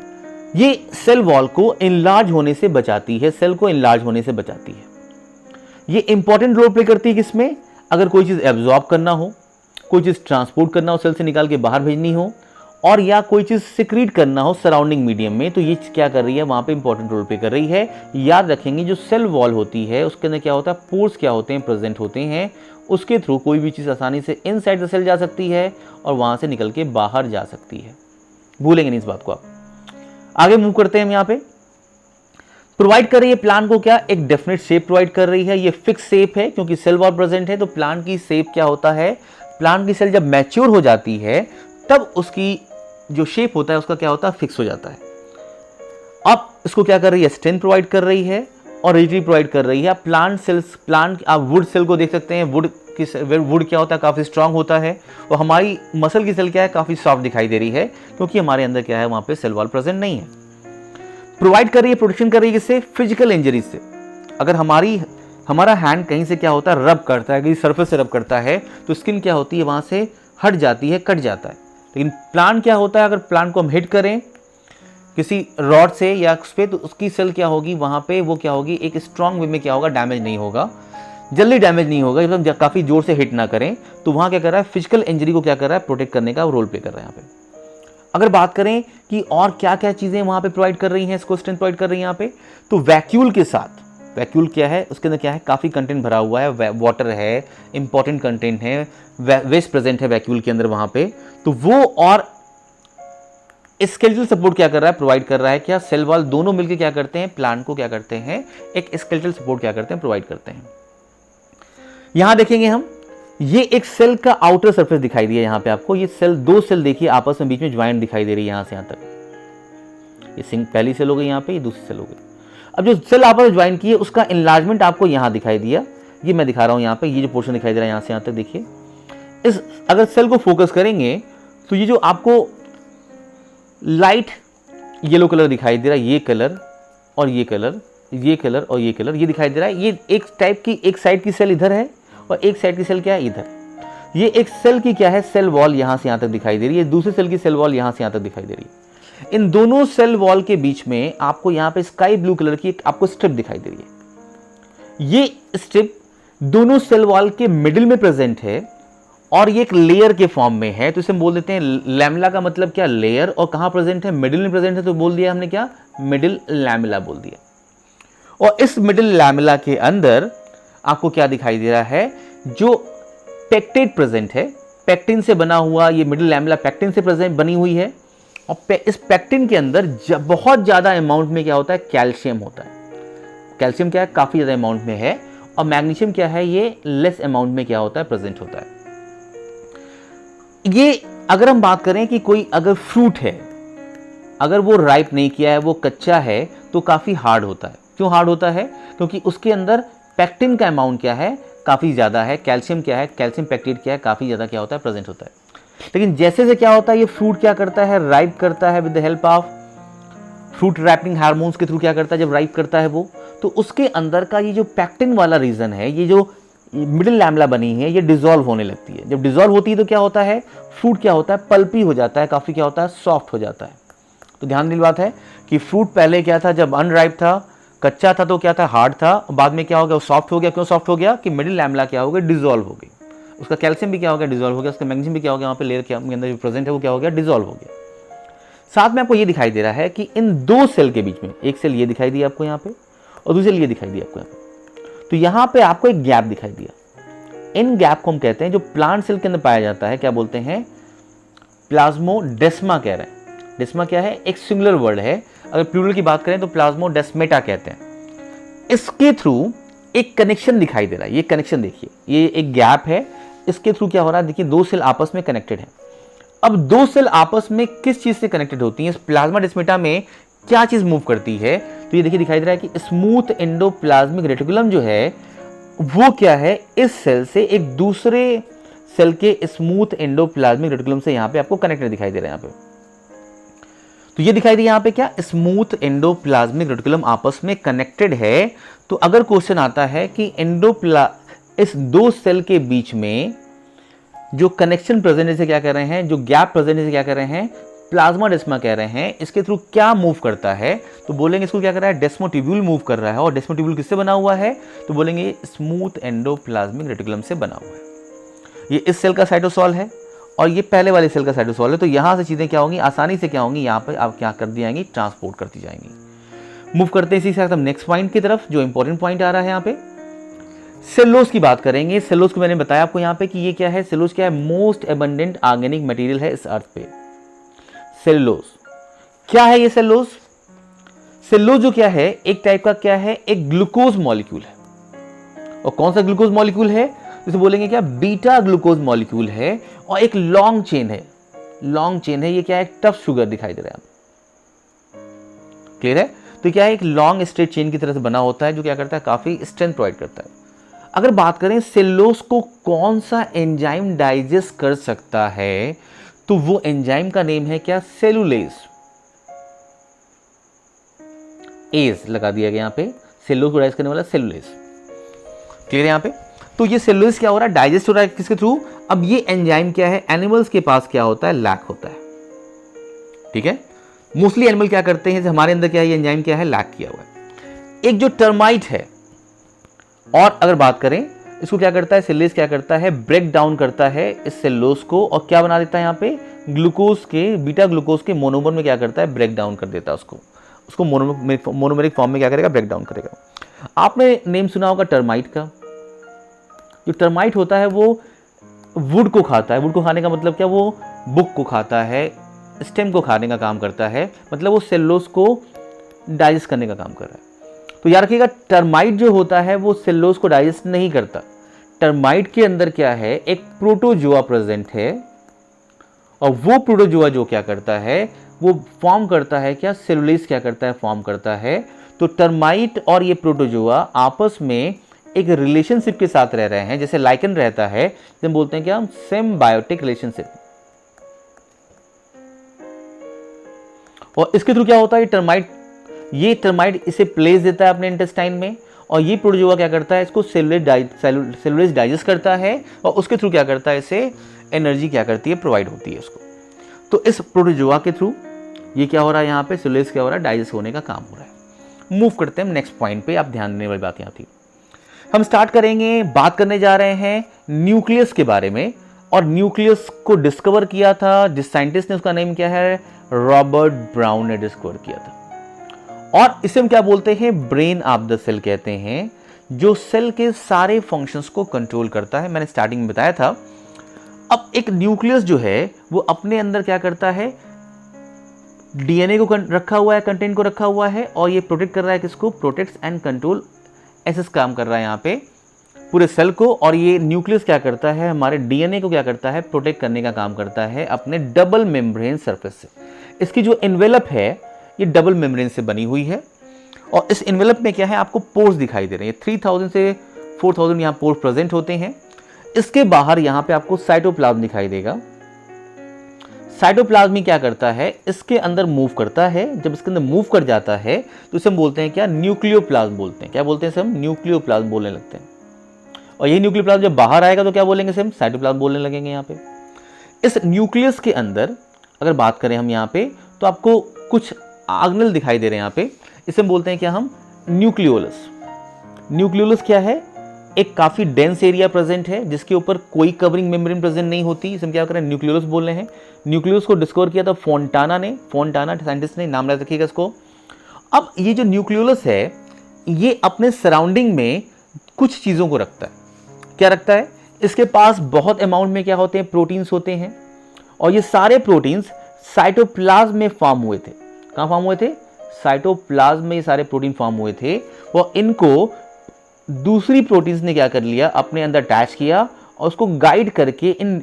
ये सेल वॉल को इनलार्ज होने से बचाती है, सेल को इनलार्ज होने से बचाती है। ये इंपॉर्टेंट रोल प्ले करती है किसमें, अगर कोई चीज एब्जॉर्ब करना हो, कोई चीज ट्रांसपोर्ट करना हो, सेल से निकाल के बाहर भेजनी हो, और या कोई चीज सिक्रीट करना हो सराउंडिंग मीडियम में, तो ये क्या कर रही है, वहां पे इंपॉर्टेंट रोल प्ले कर रही है। याद रखेंगे जो सेल वॉल होती है उसके अंदर क्या होता है, पोर्स क्या होते हैं, प्रेजेंट होते हैं, उसके थ्रू कोई भी चीज आसानी से इनसाइड द सेल जा सकती है और वहां से निकल के बाहर जा सकती है। भूलेंगे नहीं इस बात को आप। आगे मूव करते हैं हम। यहाँ पे प्रोवाइड कर रही है प्लांट को क्या, एक डेफिनेट शेप प्रोवाइड कर रही है। ये फिक्स शेप है क्योंकि सेल वॉल प्रेजेंट है, तो प्लांट की शेप क्या होता है, प्लांट की सेल जब मैच्योर हो जाती है तब उसकी जो शेप होता है उसका क्या होता है, फिक्स हो जाता है। अब इसको क्या कर रही है, स्ट्रेंथ प्रोवाइड कर रही है और रिजिडिटी प्रोवाइड कर रही है। प्लांट सेल्स, प्लांट आप वुड सेल को देख सकते हैं, वुड क्या होता है, काफ़ी स्ट्रांग होता है, और हमारी मसल की सेल क्या है, काफ़ी सॉफ्ट दिखाई दे रही है, क्योंकि हमारे अंदर क्या है, वहाँ पे सेल वॉल प्रेजेंट नहीं है। प्रोवाइड कर रही है, प्रोटेक्शन कर रही है किससे, फिजिकल इंजरी से। अगर हमारा हैंड कहीं से क्या होता है, रब करता है, किसी सरफेस से रब करता है, तो स्किन क्या होती है, वहाँ से हट जाती है, कट जाता है। लेकिन प्लांट क्या होता है, अगर प्लांट को हम हिट करें किसी रॉड से या उस पे, तो उसकी सेल क्या होगी, वहाँ पे वो क्या होगी, एक स्ट्रांग वे में क्या होगा, डैमेज नहीं होगा, जल्दी डैमेज नहीं होगा, जब तक काफ़ी जोर से हिट ना करें। तो वहाँ क्या कर रहा है, फिजिकल इंजरी को क्या कर रहा है, प्रोटेक्ट करने का रोल प्ले कर रहा है यहाँ पे। अगर बात करें कि और क्या क्या चीज़ें वहाँ पे प्रोवाइड कर रही हैं, इसको स्ट्रेंथ प्रोवाइड कर रही हैं यहाँ पे, तो वैक्यूल के साथ, वैक्यूल क्या है, उसके अंदर क्या है, काफ़ी कंटेंट भरा हुआ है, वाटर है, इंपॉर्टेंट कंटेंट है, वेस्ट प्रेजेंट है वैक्यूल के अंदर वहाँ पे, तो वो और स्केलेटल सपोर्ट क्या कर रहा है, प्रोवाइड कर रहा है। क्या सेल वॉल दोनों मिलकर क्या करते हैं, प्लांट को क्या करते हैं, एक स्केलेटल सपोर्ट क्या करते हैं, प्रोवाइड करते हैं। यहां देखेंगे हम, ये एक सेल का आउटर सरफेस दिखाई दिया यहां पे आपको, ये सेल, दो सेल देखिए आपस में बीच में ज्वाइंट दिखाई दे रही है यहां से यहां तक। ये सिंग पहली सेल हो गई, यहां पे ये दूसरी सेल हो गई। अब जो सेल आपस में ज्वाइन की है उसका इनलार्जमेंट आपको यहां दिखाई दिया, ये मैं दिखा रहा हूं यहां पे, ये जो पोर्शन दिखाई दे रहा है यहां से यहां तक देखिए। इस अगर सेल को फोकस करेंगे तो ये जो आपको लाइट येलो कलर दिखाई दे रहा है, ये कलर और ये कलर, ये कलर और ये कलर, ये दिखाई दे रहा है, ये एक टाइप की, एक साइड की सेल इधर है और एक साइड की सेल क्या है, इधर। ये एक सेल की क्या है, सेल वॉल यहां से यहां तक दिखाई दे रही है, दूसरी सेल की सेल वॉल यहां से यहां तक दिखाई दे रही है। इन दोनों सेल वॉल के बीच में आपको यहां पे स्काई ब्लू कलर की एक आपको स्ट्रिप दिखाई दे रही है। ये स्ट्रिप दोनों सेल वॉल के मिडिल में प्रेजेंट है और ये एक लेयर के फॉर्म में है, तो इसे हम बोल देते हैं लैमेला का मतलब क्या, लेयर, और कहां प्रेजेंट है, मिडिल में प्रेजेंट है, तो बोल दिया हमने क्या, मिडिल लैमेला बोल दिया। और इस मिडिल लैमेला के अंदर आपको क्या दिखाई दे रहा है, जो पेक्टेट प्रेजेंट है, पेक्टिन से बना हुआ, ये मिडिल लैमेला पेक्टिन से प्रेजेंट बनी हुई है, और इस पेक्टिन के अंदर बहुत ज्यादा अमाउंट में क्या होता है, कैल्शियम होता है। कैल्शियम क्या है, काफी ज्यादा अमाउंट में है, और मैग्नीशियम क्या है, ये लेस अमाउंट में क्या होता है, प्रेजेंट होता है। ये अगर हम बात करें कि कोई अगर फ्रूट है, अगर वो राइप नहीं किया है, वो कच्चा है, तो काफी हार्ड होता है। क्यों हार्ड होता है, क्योंकि उसके अंदर पेक्टिन का अमाउंट क्या है, काफी ज्यादा है, कैल्शियम क्या है, कैल्शियम पेक्टेट क्या है, काफी ज्यादा क्या होता है, प्रेजेंट होता है। लेकिन जैसे से क्या होता है, ये फ्रूट क्या करता है, राइप करता है with the help of fruit ripening hormones के थ्रू क्या करता है, जब राइप करता है वो, तो उसके अंदर का ये जो पेक्टिन वाला रीजन है, ये जो मिडिल लैमेला बनी है, ये डिसॉल्व होने लगती है। जब डिसॉल्व होती है तो क्या होता है, फ्रूट क्या होता है, पल्पी हो जाता है, काफी क्या होता है, सॉफ्ट हो जाता है। तो ध्यान देने बात है कि फ्रूट पहले क्या था, जब अनराइप था, कच्चा था, तो क्या था, हार्ड था, बाद में क्या हो गया, वो सॉफ्ट हो गया। क्यों सॉफ्ट हो गया, कि मिडिल लैमेला क्या हो गया, डिसॉल्व हो गई, उसका कैल्शियम भी क्या हो गया, डिसॉल्व हो गया, उसका मैग्नीशियम भी क्या हो गया, वहाँ पे लेयर के अंदर जो प्रेजेंट है वो क्या हो गया, डिसॉल्व हो गया। साथ में आपको ये दिखाई दे रहा है कि इन दो सेल के बीच में, एक सेल ये दिखाई दी आपको यहाँ पे और दूसरी सेल ये दिखाई दी आपको यहाँ पे, तो यहाँ पे आपको एक गैप दिखाई दिया। इन गैप को हम कहते हैं, जो प्लांट सेल के अंदर पाया जाता है, क्या बोलते हैं, प्लाज्मोडेस्मा कह रहे हैं। डेस्मा क्या है, एक सिंगुलर वर्ड है, अगर प्लूरल की बात करें तो प्लाज्मोडेस्मेटा कहते हैं। इसके थ्रू एक कनेक्शन दिखाई दे रहा है, ये कनेक्शन देखिए, ये एक गैप है, इसके थ्रू क्या हो रहा है, देखिए दो सेल आपस में कनेक्टेड है। अब दो सेल आपस में किस चीज से कनेक्टेड होती है, इस प्लाज्माडेस्मेटा में क्या चीज मूव करती है, तो ये देखिए दिखाई दे रहा है कि स्मूथ एंडोप्लाज्मिक रेटिकुलम जो है वो क्या है, इस सेल से एक दूसरे सेल के स्मूथ एंडोप्लाज्मिक रेटिकुलम से यहां पे आपको कनेक्टेड दिखाई दे रहा है। यहां पे तो ये दिखाई दे यहां पे क्या, स्मूथ एंडोप्लाज्मिक रेटिकुलम आपस में कनेक्टेड है। तो अगर क्वेश्चन आता है कि इस दो सेल के बीच में जो कनेक्शन प्रेजेंट है, क्या कह रहे हैं, जो गैप प्रेजेंट है, क्या कह रहे हैं, प्लाज्माडेस्मा कह रहे हैं, इसके थ्रू क्या मूव करता है, तो बोलेंगे इसको क्या कर रहा है, डेस्मोटिब्यूल मूव कर रहा है। और डेस्मोटिब्यूल किससे बना हुआ है, तो बोलेंगे स्मूथ एंडोप्लाज्मिक रेटिकुलम से बना हुआ है। ये इस सेल का साइटोसॉल है और ये पहले वाले सेल का साइटोसॉल है। तो यहां से चीजें क्या होंगी, आसानी से क्या होंगी, यहाँ पर आप क्या कर दी जाएंगी, ट्रांसपोर्ट करती जाएंगी। मूव करते हैं इसी के साथ हम नेक्स्ट पॉइंट की तरफ, जो इंपॉर्टेंट पॉइंट आ रहा है यहाँ पे, सेलुलोज की बात करेंगे। सेलुलोज को मैंने बताया आपको यहाँ पे कि ये क्या है, सेलुलोज क्या है, मोस्ट एबंडेंट ऑर्गेनिक मटेरियल है इस अर्थ पे। सेलुलोज क्या है, ये सेलुलोज, सेलुलोज जो क्या है, एक टाइप का क्या है, एक ग्लूकोज मॉलिक्यूल है। और कौन सा ग्लूकोज मॉलिक्यूल है, इसे बोलेंगे क्या, बीटा ग्लूकोज मॉलिक्यूल है और एक लॉन्ग चेन है, लॉन्ग चेन है। ये क्या है, टफ शुगर दिखाई दे रहा है, क्लियर है। तो क्या है, एक लॉन्ग स्ट्रेट चेन की तरह से बना होता है जो क्या करता है, काफी स्ट्रेंथ प्रोवाइड करता है। अगर बात करें सेलुलोज को कौन सा एंजाइम डाइजेस्ट कर सकता है, तो वो एंजाइम का नेम है क्या, सेलुलेज। एज लगा दिया गया यहाँ पे, सेलुलोज को डाइजेस्ट करने वाला सेलुलेज, क्लियर है यहाँ पे। तो ये सेलुलेज क्या हो रहा है, डाइजेस्ट हो रहा है किसके थ्रू। अब ये एंजाइम क्या है, एनिमल्स के पास क्या होता है, लैक होता है, ठीक है। मोस्टली एनिमल क्या करते हैं, हमारे अंदर क्या है, ये एंजाइम क्या है, लैक किया हुआ है। एक जो टर्माइट है, और अगर बात करें इसको क्या करता है, सेलुलेज क्या करता है, ब्रेक डाउन करता है इस सेलुलोज को और क्या बना देता है यहाँ पे, ग्लूकोज के, बीटा ग्लूकोज के मोनोमर में क्या करता है, ब्रेक डाउन कर देता है उसको मोनोमेरिक फॉर्म में क्या करेगा, ब्रेक डाउन करेगा। आपने नेम सुना होगा टर्माइट का। जो टर्माइट होता है वो वुड को खाता है। वुड को खाने का मतलब क्या, वो बुक को खाता है, स्टेम को खाने का काम करता है, मतलब वो सेलुलोज को डाइजेस्ट करने का काम कर रहा है। तो याद रखिएगा, टर्माइट जो होता है वो सेलुलोज को डाइजेस्ट नहीं करता। टर्माइट के अंदर क्या है, एक प्रोटोजोआ प्रेजेंट है और वो प्रोटोजोआ जो क्या करता है, वो फॉर्म करता है क्या, सेलुलेज क्या करता है, फॉर्म करता है। तो टर्माइट और ये प्रोटोजोआ आपस में एक रिलेशनशिप के साथ रह रहे हैं, जैसे लाइकन रहता है, जब बोलते हैं क्या, हम सिम्बायोटिक रिलेशनशिप। और इसके थ्रू क्या होता है, ये टर्माइट इसे प्लेस देता है अपने इंटेस्टाइन में और ये प्रोटोजोआ क्या करता है, इसको सेलुलेज डाइजेस्ट करता है और उसके थ्रू क्या करता है, इसे एनर्जी क्या करती है, प्रोवाइड होती है उसको। तो इस प्रोटोजोआ के थ्रू ये क्या हो रहा है, यहाँ पे सेलुलेज क्या हो रहा है, डाइजेस्ट होने का काम हो रहा है। मूव करते हैं हम नेक्स्ट पॉइंट पे। आप ध्यान देने वाली बात यहाँ थी, हम स्टार्ट करेंगे, बात करने जा रहे हैं न्यूक्लियस के बारे में। और न्यूक्लियस को डिस्कवर किया था जिस साइंटिस्ट ने, उसका नेम क्या है, रॉबर्ट ब्राउन ने डिस्कवर किया था। और इसे हम क्या बोलते हैं, ब्रेन ऑफ द सेल कहते हैं, जो सेल के सारे फंक्शंस को कंट्रोल करता है। मैंने स्टार्टिंग में बताया था। अब एक न्यूक्लियस जो है वो अपने अंदर क्या करता है, डीएनए को रखा हुआ है, कंटेंट को रखा हुआ है और ये प्रोटेक्ट कर रहा है किसको, प्रोटेक्ट्स एंड कंट्रोल, ऐसे काम कर रहा है यहाँ पे पूरे सेल को। और ये न्यूक्लियस क्या करता है, हमारे डीएनए को क्या करता है, प्रोटेक्ट करने का काम करता है अपने डबल मेम्ब्रेन सरफेस से। इसकी जो एनवेलप है ये डबल मेम्ब्रेन से बनी हुई है और इस एनवेलप में क्या है, आपको पोर्स दिखाई दे रहे हैं। 3000 से 4000 यहाँ पोर्स प्रेजेंट होते हैं। इसके बाहर यहाँ पे आपको साइटोप्लाज्म दिखाई देगा। साइटोप्लाज्म क्या करता है, इसके अंदर मूव करता है। जब इसके अंदर मूव कर जाता है तो इसे हम बोलते हैं क्या, न्यूक्लियोप्लाज्म बोलते हैं। क्या बोलते हैं इसे हम, न्यूक्लियोप्लाज्म बोलने लगते हैं। और ये न्यूक्लियोप्लाज्म जब बाहर आएगा तो क्या बोलेंगे इसे हम, साइटोप्लाज्म बोलने लगेंगे। यहाँ पे इस न्यूक्लियस के अंदर अगर बात करें हम यहाँ पे, तो आपको कुछ ऑर्गेनेल दिखाई दे रहे हैं यहाँ पे। इसे हम बोलते हैं क्या, हम न्यूक्लियोलस। न्यूक्लियोलस क्या है, एक काफी डेंस एरिया प्रेजेंट है जिसके ऊपर कोई कवरिंग मेम्ब्रेन प्रेजेंट नहीं होती। इसे हम क्या कर रहे हैं, न्यूक्लियोलस बोल रहे हैं। न्यूक्लियोलस को डिस्कवर किया था फोंटाना ने, फोंटाना साइंटिस्ट ने, नाम याद रखिएगा इसको। अब ये जो न्यूक्लियोलस है ये अपने सराउंडिंग में कुछ चीजों को रखता है। क्या रखता है, इसके पास बहुत अमाउंट में क्या होते हैं, प्रोटीन्स होते हैं। और ये सारे प्रोटीन्स साइटोप्लाज्म में फॉर्म हुए थे। कहाँ फॉर्म हुए थे, साइटोप्लाज्म में ये सारे प्रोटीन फॉर्म हुए थे। और इनको दूसरी प्रोटीन्स ने क्या कर लिया, अपने अंदर अटैच किया और उसको गाइड करके इन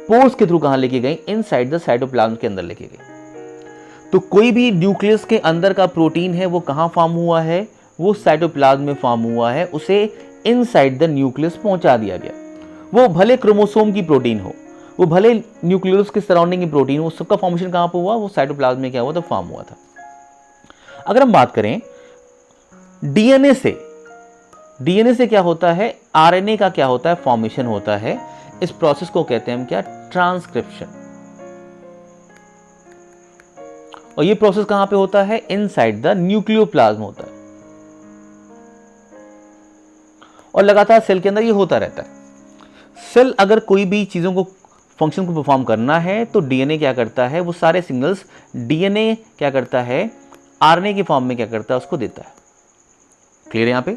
पोर्स के थ्रू कहां लेके गई, इनसाइड द साइटोप्लाज्म के अंदर लेके गई। तो कोई भी न्यूक्लियस के अंदर का प्रोटीन है वो कहां फॉर्म हुआ है, वो साइटोप्लाज्म में फॉर्म हुआ है, उसे इनसाइड द न्यूक्लियस पहुंचा दिया गया। वो भले क्रोमोसोम की प्रोटीन हो, वो भले न्यूक्लियस के सराउंडिंग की प्रोटीन हो, सबका फॉर्मेशन कहां पर हुआ, वो साइटोप्लाज्म में क्या हुआ था, फॉर्म हुआ था। अगर हम बात करें डीएनए से क्या होता है, आरएनए का क्या होता है, फॉर्मेशन होता है। इस प्रोसेस को कहते हैं हम क्या, ट्रांसक्रिप्शन। और ये प्रोसेस कहां पे होता है, इनसाइड द न्यूक्लियोप्लाज्म होता है। और लगातार सेल के अंदर ये होता रहता है। सेल अगर कोई भी चीजों को, फंक्शन को परफॉर्म करना है तो डीएनए क्या करता है, वो सारे सिग्नल्स डीएनए क्या करता है, आरएनए के फॉर्म में क्या करता है, उसको देता है। क्लियर है यहाँ पे,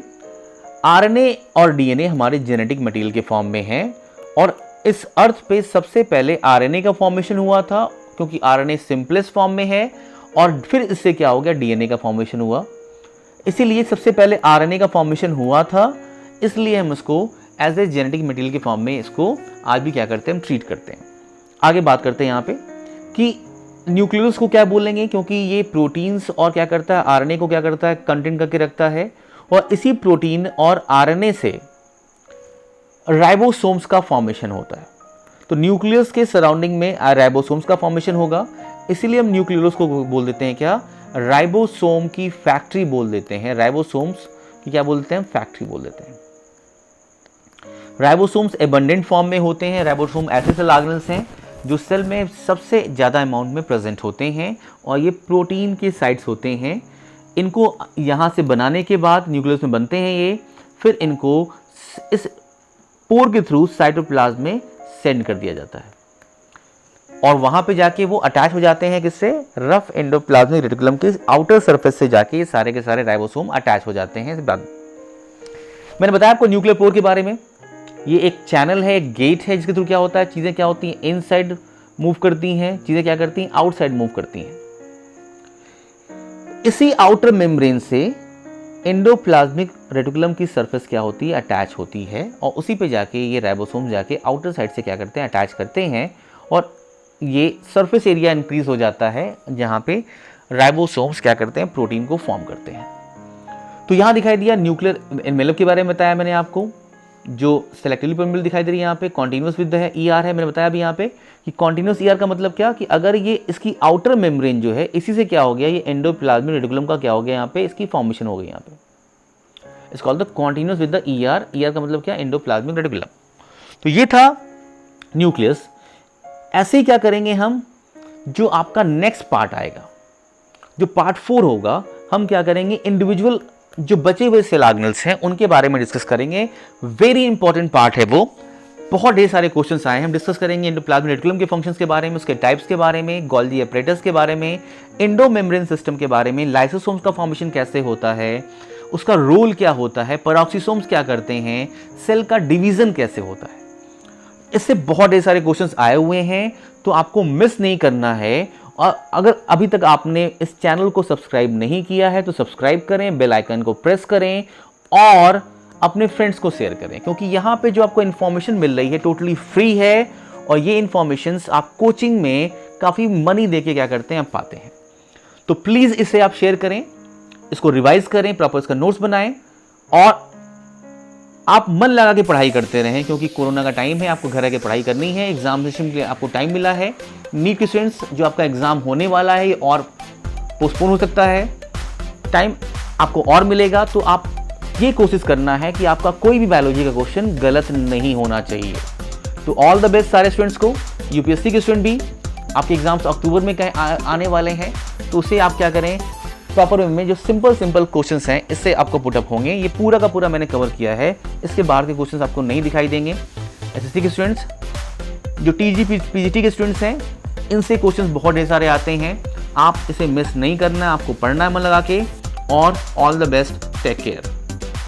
आरएनए और डीएनए हमारे जेनेटिक मटेरियल के फॉर्म में है। और इस अर्थ पे सबसे पहले आरएनए का फॉर्मेशन हुआ था क्योंकि आरएनए सिंपलेस्ट फॉर्म में है। और फिर इससे क्या हो गया, डीएनए का फॉर्मेशन हुआ। इसीलिए सबसे पहले आरएनए का फॉर्मेशन हुआ था, इसलिए हम इसको एज ए जेनेटिक मटेरियल के फॉर्म में इसको आज भी क्या करते हैं, हम ट्रीट करते हैं। आगे बात करते हैं यहाँ पे कि न्यूक्लियस को क्या बोलेंगे, क्योंकि ये प्रोटीन्स और क्या करता है, आरएनए को क्या करता है, कंटेंट करके रखता है, और इसी प्रोटीन और आरएनए से राइबोसोम्स का फॉर्मेशन होता है। तो न्यूक्लियस के सराउंडिंग में राइबोसोम्स का फॉर्मेशन होगा, इसीलिए हम न्यूक्लियस को बोल देते हैं क्या, राइबोसोम की फैक्ट्री बोल देते हैं। राइबोसोम्स की क्या बोलते हैं, फैक्ट्री बोल देते हैं। राइबोसोम्स एबंडेंट फॉर्म में होते हैं। राइबोसोम ऐसे सेल ऑर्गेनेल्स हैं जो सेल में सबसे ज़्यादा अमाउंट में प्रेजेंट होते हैं, और ये प्रोटीन के साइट्स होते हैं। इनको यहाँ से बनाने के बाद न्यूक्लियस में बनते हैं ये, फिर इनको इस पोर के थ्रू साइटोप्लाज्म में सेंड कर दिया जाता है, और वहाँ पे जाके वो अटैच हो जाते हैं किससे, रफ एंडोप्लाज्मिक रेटिकुलम के आउटर सरफेस से जाके ये सारे के सारे राइबोसोम अटैच हो जाते हैं। मैंने बताया आपको न्यूक्लियर पोर के बारे में, ये एक चैनल है, एक गेट है, जिसके थ्रू क्या होता है, चीज़ें क्या होती हैं, इनसाइड मूव करती हैं, चीज़ें क्या करती हैं, आउटसाइड मूव करती हैं। इसी आउटर मेम्ब्रेन से एंडोप्लाज्मिक रेटिकुलम की सरफेस क्या होती है, अटैच होती है, और उसी पे जाके ये राइबोसोम जाके आउटर साइड से क्या करते हैं, अटैच करते हैं, और ये सरफेस एरिया इंक्रीज हो जाता है, जहाँ पे राइबोसोम्स क्या करते हैं, प्रोटीन को फॉर्म करते हैं। तो यहाँ दिखाई दिया न्यूक्लियर एनवेलप के बारे में बताया मैंने आपको, जो सेलेक्टिवली परमेबल दिखाई दे रही है यहाँ पे, कॉन्टिन्यूस विद है ईआर है। मैंने बताया अभी यहाँ पे कि कॉन्टिन्यूस ईआर का मतलब क्या, कि अगर ये इसकी आउटर मेम्ब्रेन जो है, इसी से क्या हो गया, ये एंडोप्लाज्मिक रेटिकुलम का क्या हो गया, यहाँ पे इसकी फॉर्मेशन हो गई, यहाँ पे it's called the continuous with the ER. ER का मतलब क्या, एंडोप्लाज्मिक रेटिकुलम। तो ये था न्यूक्लियस। ऐसे ही क्या करेंगे हम, जो आपका नेक्स्ट पार्ट आएगा, जो पार्ट 4 होगा, हम क्या करेंगे, इंडिविजुअल जो बचे हुए सेल ऑर्गेनेल्स हैं उनके बारे में डिस्कस करेंगे। वेरी इंपॉर्टेंट पार्ट है वो, बहुत ढेर सारे क्वेश्चंस आए हैं, हम डिस्कस करेंगे एंडोप्लाज्मिक रेटिकुलम के फंक्शंस के बारे में, उसके टाइप्स के बारे में, गोल्गी एपरेटस के बारे में, एंडोमेम्ब्रेन सिस्टम के बारे में, लाइसोसोम्स का फॉर्मेशन कैसे होता है, उसका रोल क्या होता है, पेरोक्सिसोम्स क्या करते हैं, सेल का डिवीजन कैसे होता है। इससे बहुत ढेर सारे क्वेश्चंस आए हुए हैं, तो आपको मिस नहीं करना है। और अगर अभी तक आपने इस चैनल को सब्सक्राइब नहीं किया है तो सब्सक्राइब करें, बेल आइकन को प्रेस करें, और अपने फ्रेंड्स को शेयर करें, क्योंकि यहाँ पे जो आपको इन्फॉर्मेशन मिल रही है टोटली फ्री है, और ये इन्फॉर्मेशंस आप कोचिंग में काफ़ी मनी देके क्या करते हैं, आप पाते हैं। तो प्लीज़ इसे आप शेयर करें, इसको रिवाइज करें, प्रॉपर इसका नोट्स बनाएं, और आप मन लगा के पढ़ाई करते रहें, क्योंकि कोरोना का टाइम है, आपको घर आके पढ़ाई करनी है। एग्जामिनेशन के लिए आपको टाइम मिला है। नीट के स्टूडेंट्स, जो आपका एग्जाम होने वाला है और पोस्टपोन हो सकता है, टाइम आपको और मिलेगा, तो आप ये कोशिश करना है कि आपका कोई भी बायोलॉजी का क्वेश्चन गलत नहीं होना चाहिए। तो ऑल द बेस्ट सारे स्टूडेंट्स को। यूपीएससी के स्टूडेंट भी, आपके एग्जाम्स अक्टूबर में आने वाले हैं, तो उसे आप क्या करें, प्रॉपर वे में जो सिंपल क्वेश्चंस हैं इससे आपको पुटअप होंगे। ये पूरा का पूरा मैंने कवर किया है, इसके बाहर के क्वेश्चंस आपको नहीं दिखाई देंगे। एसएससी के स्टूडेंट्स, जो टीजी पीजीटी के स्टूडेंट्स हैं, इनसे क्वेश्चंस बहुत ढेर सारे आते हैं, आप इसे मिस नहीं करना है, आपको पढ़ना है मन लगा के। और all the best, take care.